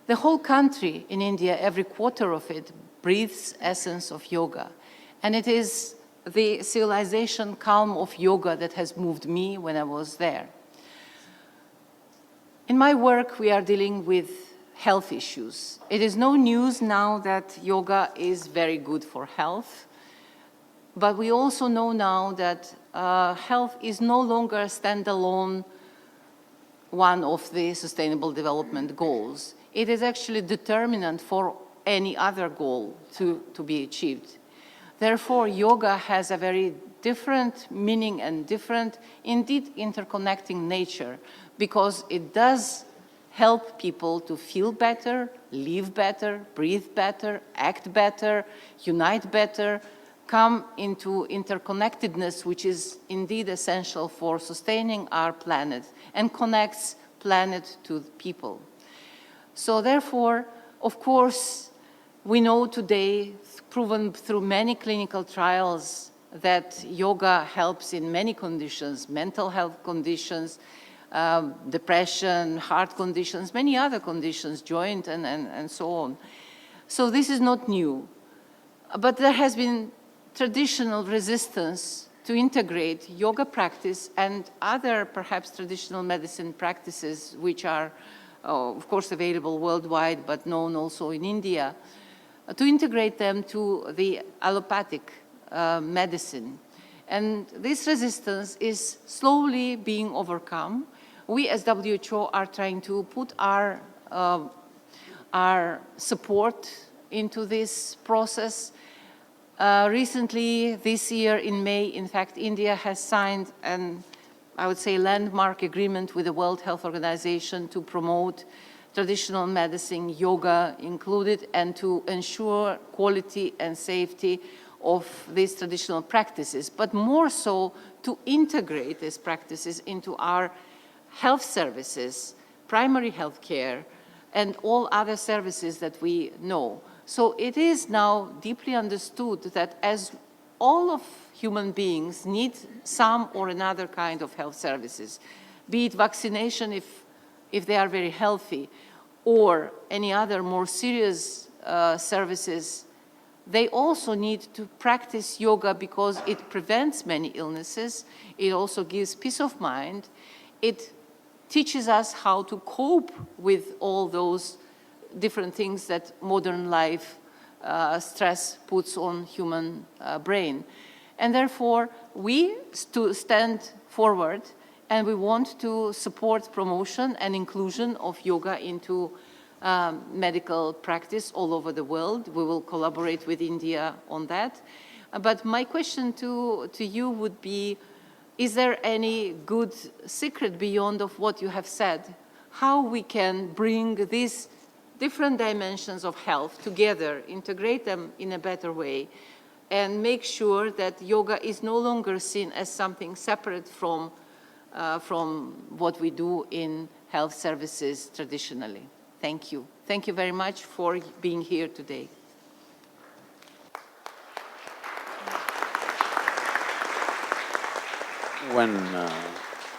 The whole country in India, every quarter of it, breathes essence of yoga. And it is the civilization calm of yoga that has moved me when I was there. In my work, we are dealing with health issues. It is no news now that yoga is very good for health. But we also know now that health is no longer a standalone one of the Sustainable Development Goals. It is actually determinant for any other goal to be achieved. Therefore, yoga has a very different meaning and different, indeed, interconnecting nature, because it does help people to feel better, live better, breathe better, act better, unite better, come into interconnectedness, which is indeed essential for sustaining our planet and connects planet to people. So therefore, of course, we know today, proven through many clinical trials, that yoga helps in many conditions, mental health conditions, depression, heart conditions, many other conditions, joint and so on. So this is not new. But there has been traditional resistance to integrate yoga practice and other perhaps traditional medicine practices which are of course available worldwide but known also in India, to integrate them to the allopathic medicine. And this resistance is slowly being overcome. We as WHO are trying to put our support into this process. Recently, this year in May, in fact, India has signed an, I would say, landmark agreement with the World Health Organization to promote traditional medicine, yoga included, and to ensure quality and safety of these traditional practices, but more so to integrate these practices into our health services, primary health care, and all other services that we know. So it is now deeply understood that as all of human beings need some or another kind of health services, be it vaccination if they are very healthy, or any other more serious services, they also need to practice yoga because it prevents many illnesses. It also gives peace of mind. It teaches us how to cope with all those different things that modern life stress puts on human brain. And therefore, we stand forward and we want to support promotion and inclusion of yoga into medical practice all over the world. We will collaborate with India on that. But my question to you would be, is there any good secret beyond of what you have said? How we can bring these different dimensions of health together, integrate them in a better way, and make sure that yoga is no longer seen as something separate from what we do in health services traditionally. Thank you. Thank you very much for being here today. When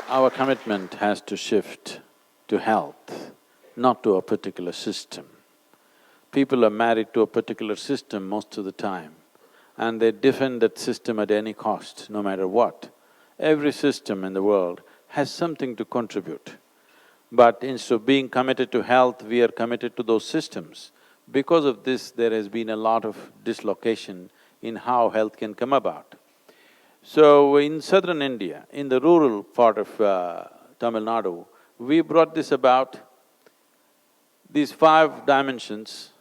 our commitment has to shift to health, not to a particular system. People are married to a particular system most of the time, and they defend that system at any cost, no matter what. Every system in the world has something to contribute. But instead of being committed to health, we are committed to those systems. Because of this, there has been a lot of dislocation in how health can come about. So in southern India, in the rural part of Tamil Nadu, we brought this about, these 5 dimensions: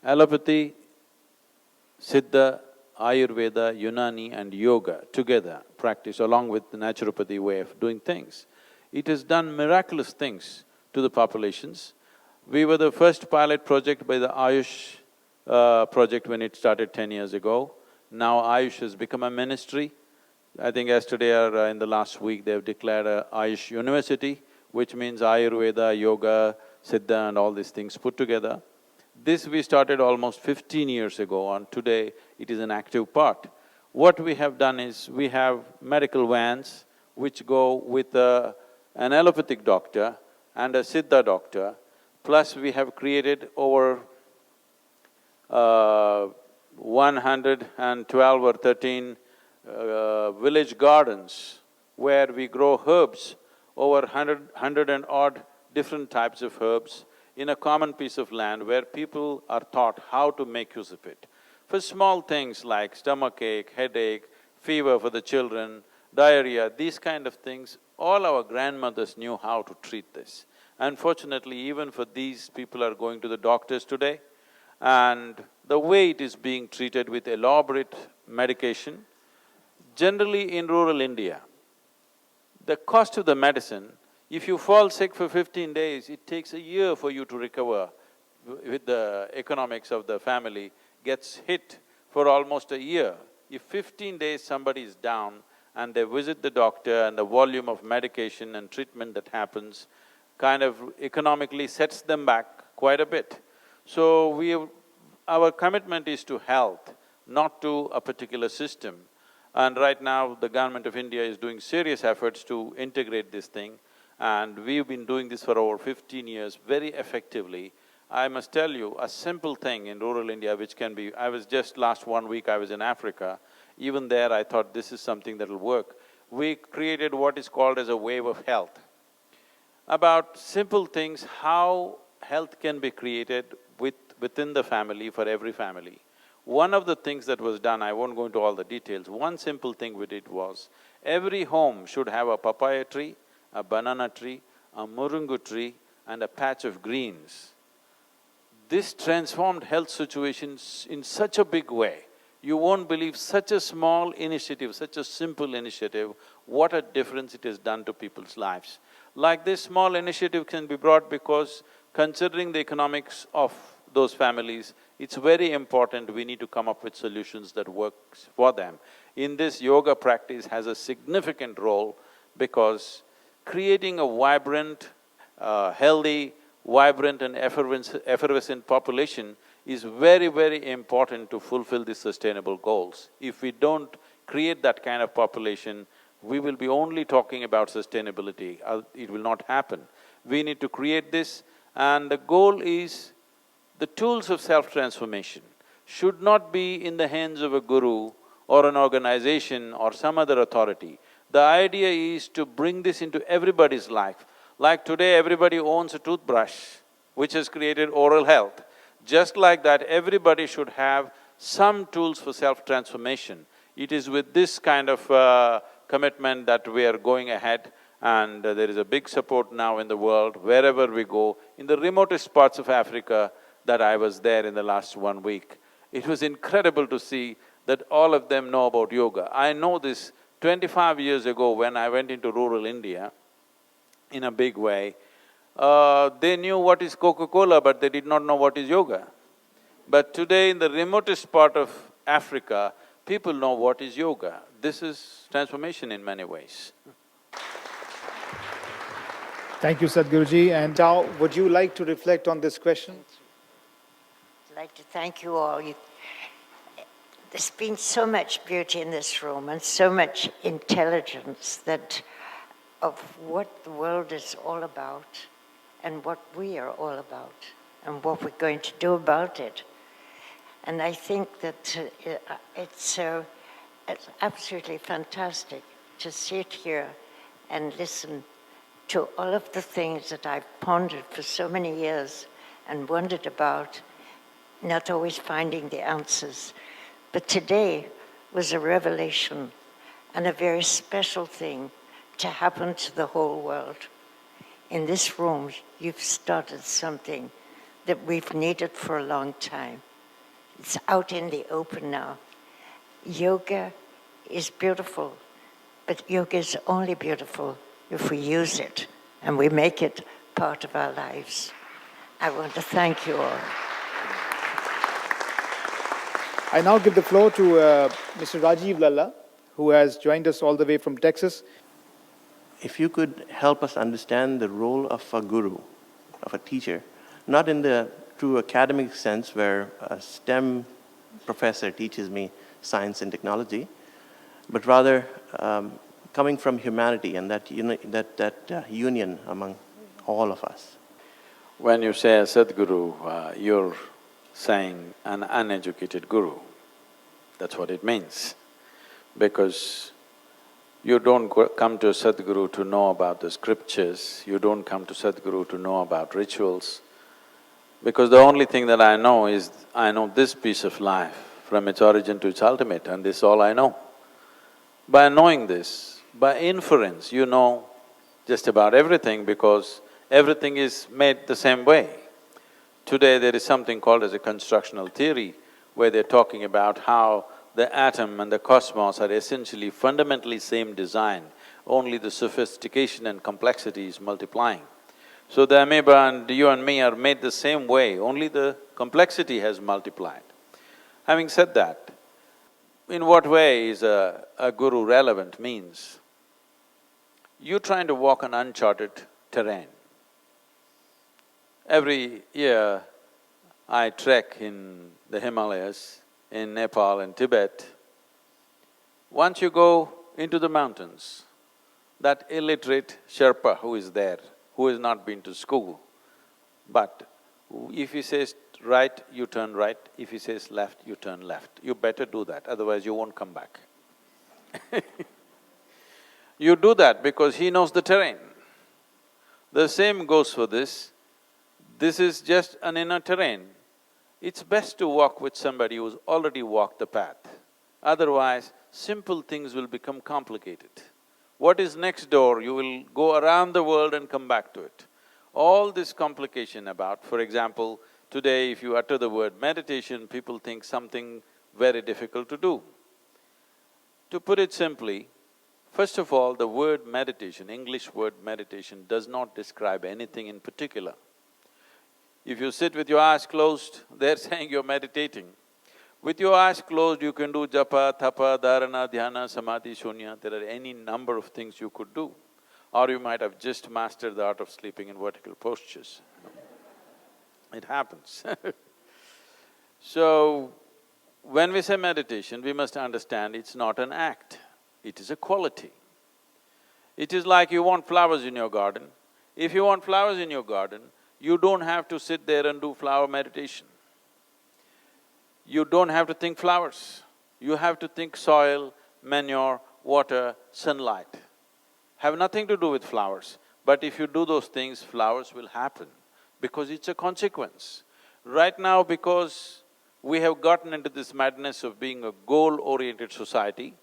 allopathy, Siddha, Ayurveda, Unani and yoga together practice along with the naturopathy way of doing things. It has done miraculous things to the populations. We were the first pilot project by the Ayush project when it started 10 years ago. Now Ayush has become a ministry. I think yesterday or in the last week they have declared a Ayush University, which means Ayurveda, yoga, Siddha and all these things put together. This we started almost 15 years ago, and today it is an active part. What we have done is, we have medical vans which go with an allopathic doctor and a Siddha doctor, plus we have created over 112 or 13 village gardens where we grow herbs, over 100 and odd different types of herbs in a common piece of land where people are taught how to make use of it. For small things like stomachache, headache, fever for the children, diarrhea, these kind of things, all our grandmothers knew how to treat this. Unfortunately, even for these, people are going to the doctors today, and the way it is being treated with elaborate medication, generally in rural India, the cost of the medicine, if you fall sick for 15 days, it takes a year for you to recover. With the economics of the family, gets hit for almost a year. If 15 days somebody is down and they visit the doctor and the volume of medication and treatment that happens kind of economically sets them back quite a bit. So our commitment is to health, not to a particular system. And right now, the government of India is doing serious efforts to integrate this thing, and we've been doing this for over 15 years very effectively. I must tell you, a simple thing in rural India which can be… I was just last 1 week, I was in Africa. Even there, I thought this is something that'll work. We created what is called as a wave of health. About simple things, how health can be created within the family, for every family. One of the things that was done, I won't go into all the details, one simple thing we did was, every home should have a papaya tree, a banana tree, a murungu tree and a patch of greens. This transformed health situations in such a big way. You won't believe such a small initiative, such a simple initiative, what a difference it has done to people's lives. Like this small initiative can be brought because considering the economics of those families, it's very important we need to come up with solutions that works for them. In this, yoga practice has a significant role because creating a vibrant, healthy, vibrant and effervescent population is very, very important to fulfill the sustainable goals. If we don't create that kind of population, we will be only talking about sustainability, it will not happen. We need to create this, and the goal is the tools of self-transformation should not be in the hands of a guru or an organization or some other authority. The idea is to bring this into everybody's life. Like today, everybody owns a toothbrush, which has created oral health. Just like that, everybody should have some tools for self-transformation. It is with this kind of commitment that we are going ahead, and there is a big support now in the world, wherever we go. In the remotest parts of Africa that I was there in the last 1 week, it was incredible to see that all of them know about yoga. I know this 25 years ago when I went into rural India in a big way, they knew what is Coca-Cola, but they did not know what is yoga. But today in the remotest part of Africa, people know what is yoga. This is transformation in many ways. Thank you, Sadhguruji. And Tao, would you like to reflect on this question? I'd like to thank you all. There's been so much beauty in this room and so much intelligence of what the world is all about and what we are all about and what we're going to do about it. And I think that it's absolutely fantastic to sit here and listen to all of the things that I've pondered for so many years and wondered about, not always finding the answers. But today was a revelation and a very special thing to happen to the whole world. In this room, you've started something that we've needed for a long time. It's out in the open now. Yoga is beautiful, but yoga is only beautiful if we use it and we make it part of our lives. I want to thank you all. I now give the floor to Mr. Rajiv Lalla, who has joined us all the way from Texas. If you could help us understand the role of a guru, of a teacher, not in the true academic sense where a STEM professor teaches me science and technology, but rather coming from humanity and that union among all of us. When you say a Sadhguru, you're saying an uneducated guru. That's what it means. Because you don't come to a Sadhguru to know about the scriptures, you don't come to Sadhguru to know about rituals, because the only thing that I know is, I know this piece of life from its origin to its ultimate, and this is all I know. By knowing this, by inference, you know just about everything because everything is made the same way. Today there is something called as a constructional theory, where they're talking about how the atom and the cosmos are essentially fundamentally same design, only the sophistication and complexity is multiplying. So the amoeba and you and me are made the same way, only the complexity has multiplied. Having said that, in what way is a guru relevant means, you're trying to walk on uncharted terrain. Every year, I trek in the Himalayas, in Nepal and Tibet. Once you go into the mountains, that illiterate Sherpa who is there, who has not been to school, but if he says right, you turn right, if he says left, you turn left. You better do that, otherwise you won't come back. You do that because he knows the terrain. The same goes for this. This is just an inner terrain. It's best to walk with somebody who's already walked the path. Otherwise, simple things will become complicated. What is next door, you will go around the world and come back to it. All this complication about, for example, today if you utter the word meditation, people think something very difficult to do. To put it simply, first of all, the word meditation, English word meditation, does not describe anything in particular. If you sit with your eyes closed, they're saying you're meditating. With your eyes closed, you can do japa, tapa, dharana, dhyana, samadhi, shunya, there are any number of things you could do. Or you might have just mastered the art of sleeping in vertical postures. It happens. So, when we say meditation, we must understand it's not an act, it is a quality. It is like you want flowers in your garden. If you want flowers in your garden, you don't have to sit there and do flower meditation. You don't have to think flowers. You have to think soil, manure, water, sunlight. Have nothing to do with flowers. But if you do those things, flowers will happen because it's a consequence. Right now, because we have gotten into this madness of being a goal-oriented society,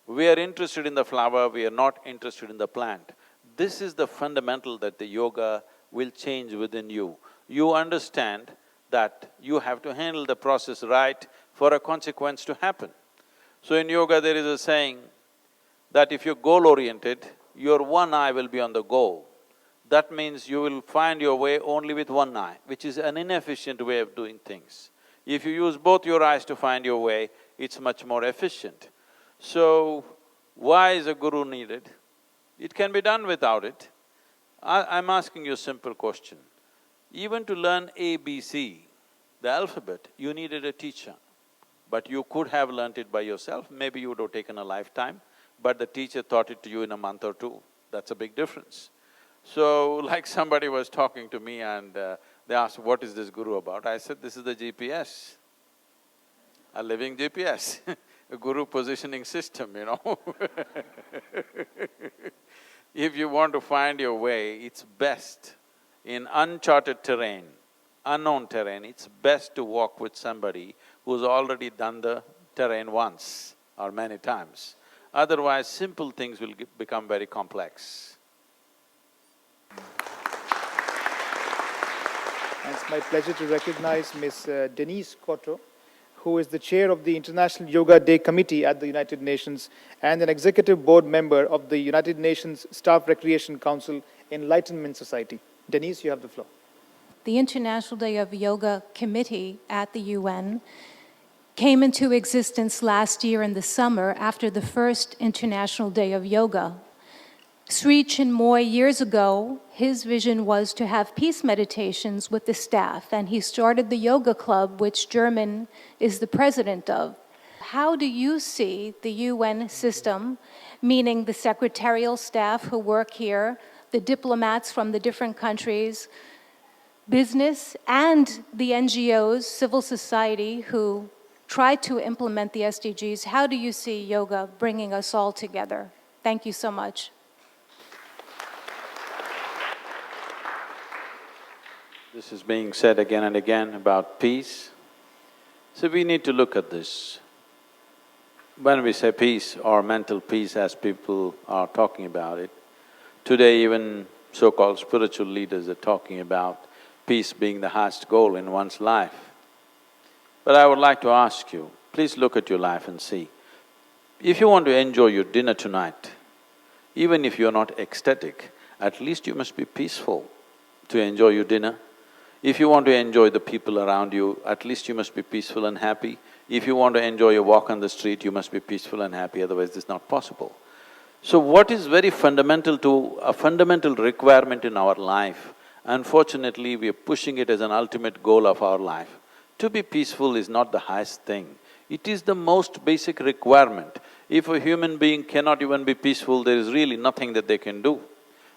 we are interested in the flower, we are not interested in the plant. This is the fundamental that the yoga will change within you. You understand that you have to handle the process right for a consequence to happen. So in yoga there is a saying that if you're goal-oriented, your one eye will be on the goal. That means you will find your way only with one eye, which is an inefficient way of doing things. If you use both your eyes to find your way, it's much more efficient. So, why is a guru needed? It can be done without it. I'm asking you a simple question. Even to learn ABC, the alphabet, you needed a teacher. But you could have learnt it by yourself, maybe you would have taken a lifetime, but the teacher taught it to you in a month or two. That's a big difference. So, like somebody was talking to me and they asked, what is this guru about? I said, this is the GPS, a living GPS, a guru positioning system, you know. If you want to find your way, it's best in uncharted terrain, unknown terrain, it's best to walk with somebody who's already done the terrain once or many times. Otherwise, simple things will become very complex. And it's my pleasure to recognize Ms. Denise Cotto, who is the chair of the International Yoga Day Committee at the United Nations and an executive board member of the United Nations Staff Recreation Council Enlightenment Society. Denise, you have the floor. The International Day of Yoga Committee at the UN came into existence last year in the summer after the first International Day of Yoga. Sri Chinmoy, years ago, his vision was to have peace meditations with the staff, and he started the yoga club, which German is the president of. How do you see the UN system, meaning the secretarial staff who work here, the diplomats from the different countries, business, and the NGOs, civil society, who try to implement the SDGs? How do you see yoga bringing us all together? Thank you so much. This is being said again and again about peace. So we need to look at this. When we say peace or mental peace as people are talking about it, today even so-called spiritual leaders are talking about peace being the highest goal in one's life. But I would like to ask you, please look at your life and see, if you want to enjoy your dinner tonight, even if you're not ecstatic, at least you must be peaceful to enjoy your dinner. If you want to enjoy the people around you, at least you must be peaceful and happy. If you want to enjoy a walk on the street, you must be peaceful and happy, otherwise this is not possible. So what is very fundamental to… a fundamental requirement in our life, unfortunately we are pushing it as an ultimate goal of our life. To be peaceful is not the highest thing, it is the most basic requirement. If a human being cannot even be peaceful, there is really nothing that they can do.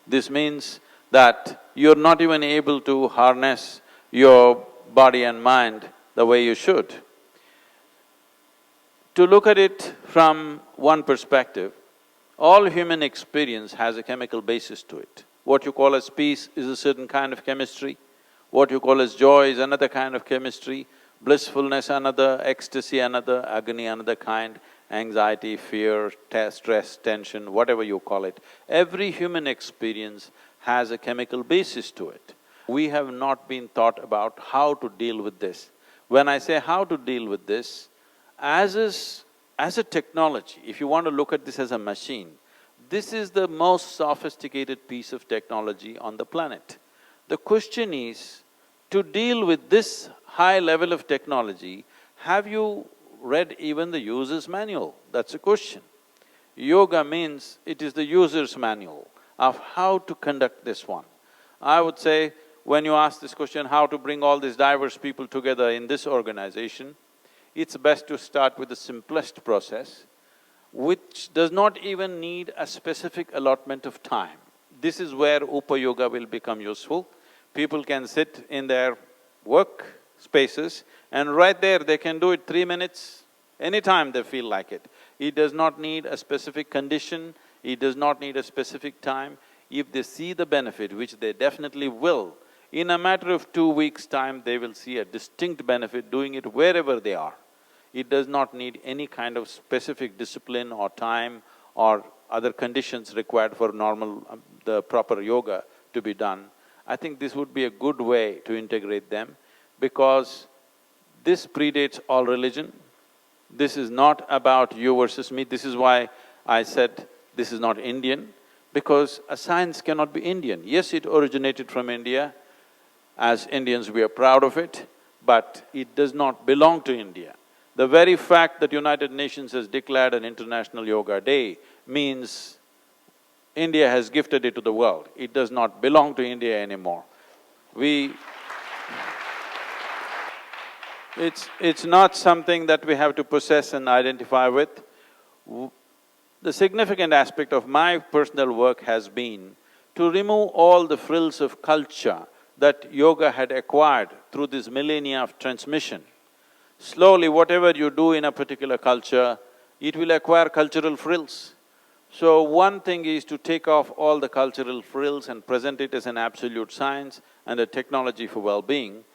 This means that you're not even able to harness your body and mind the way you should. To look at it from one perspective, all human experience has a chemical basis to it. What you call as peace is a certain kind of chemistry, what you call as joy is another kind of chemistry, blissfulness another, ecstasy another, agony another kind, anxiety, fear, stress, tension, whatever you call it. Every human experience has a chemical basis to it. We have not been taught about how to deal with this. When I say how to deal with this, as a technology, if you want to look at this as a machine, this is the most sophisticated piece of technology on the planet. The question is, to deal with this high level of technology, have you read even the user's manual? That's a question. Yoga means it is the user's manual of how to conduct this one. I would say, when you ask this question, how to bring all these diverse people together in this organization, it's best to start with the simplest process, which does not even need a specific allotment of time. This is where Upa Yoga will become useful. People can sit in their work spaces and right there they can do it 3 minutes, anytime they feel like it. It does not need a specific condition, it does not need a specific time. If they see the benefit, which they definitely will, in a matter of 2 weeks' time, they will see a distinct benefit doing it wherever they are. It does not need any kind of specific discipline or time or other conditions required for the proper yoga to be done. I think this would be a good way to integrate them, because this predates all religion. This is not about you versus me. This is why I said this is not Indian, because a science cannot be Indian. Yes, it originated from India. As Indians, we are proud of it, but it does not belong to India. The very fact that United Nations has declared an International Yoga Day means India has gifted it to the world. It does not belong to India anymore. It's not something that we have to possess and identify with. The significant aspect of my personal work has been to remove all the frills of culture that yoga had acquired through this millennia of transmission. Slowly, whatever you do in a particular culture, it will acquire cultural frills. So one thing is to take off all the cultural frills and present it as an absolute science and a technology for well-being.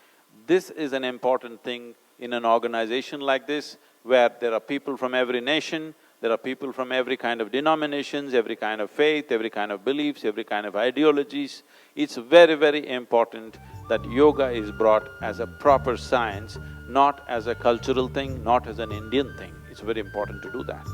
This is an important thing in an organization like this, where there are people from every nation, there are people from every kind of denominations, every kind of faith, every kind of beliefs, every kind of ideologies. It's very, very important that yoga is brought as a proper science, not as a cultural thing, not as an Indian thing. It's very important to do that.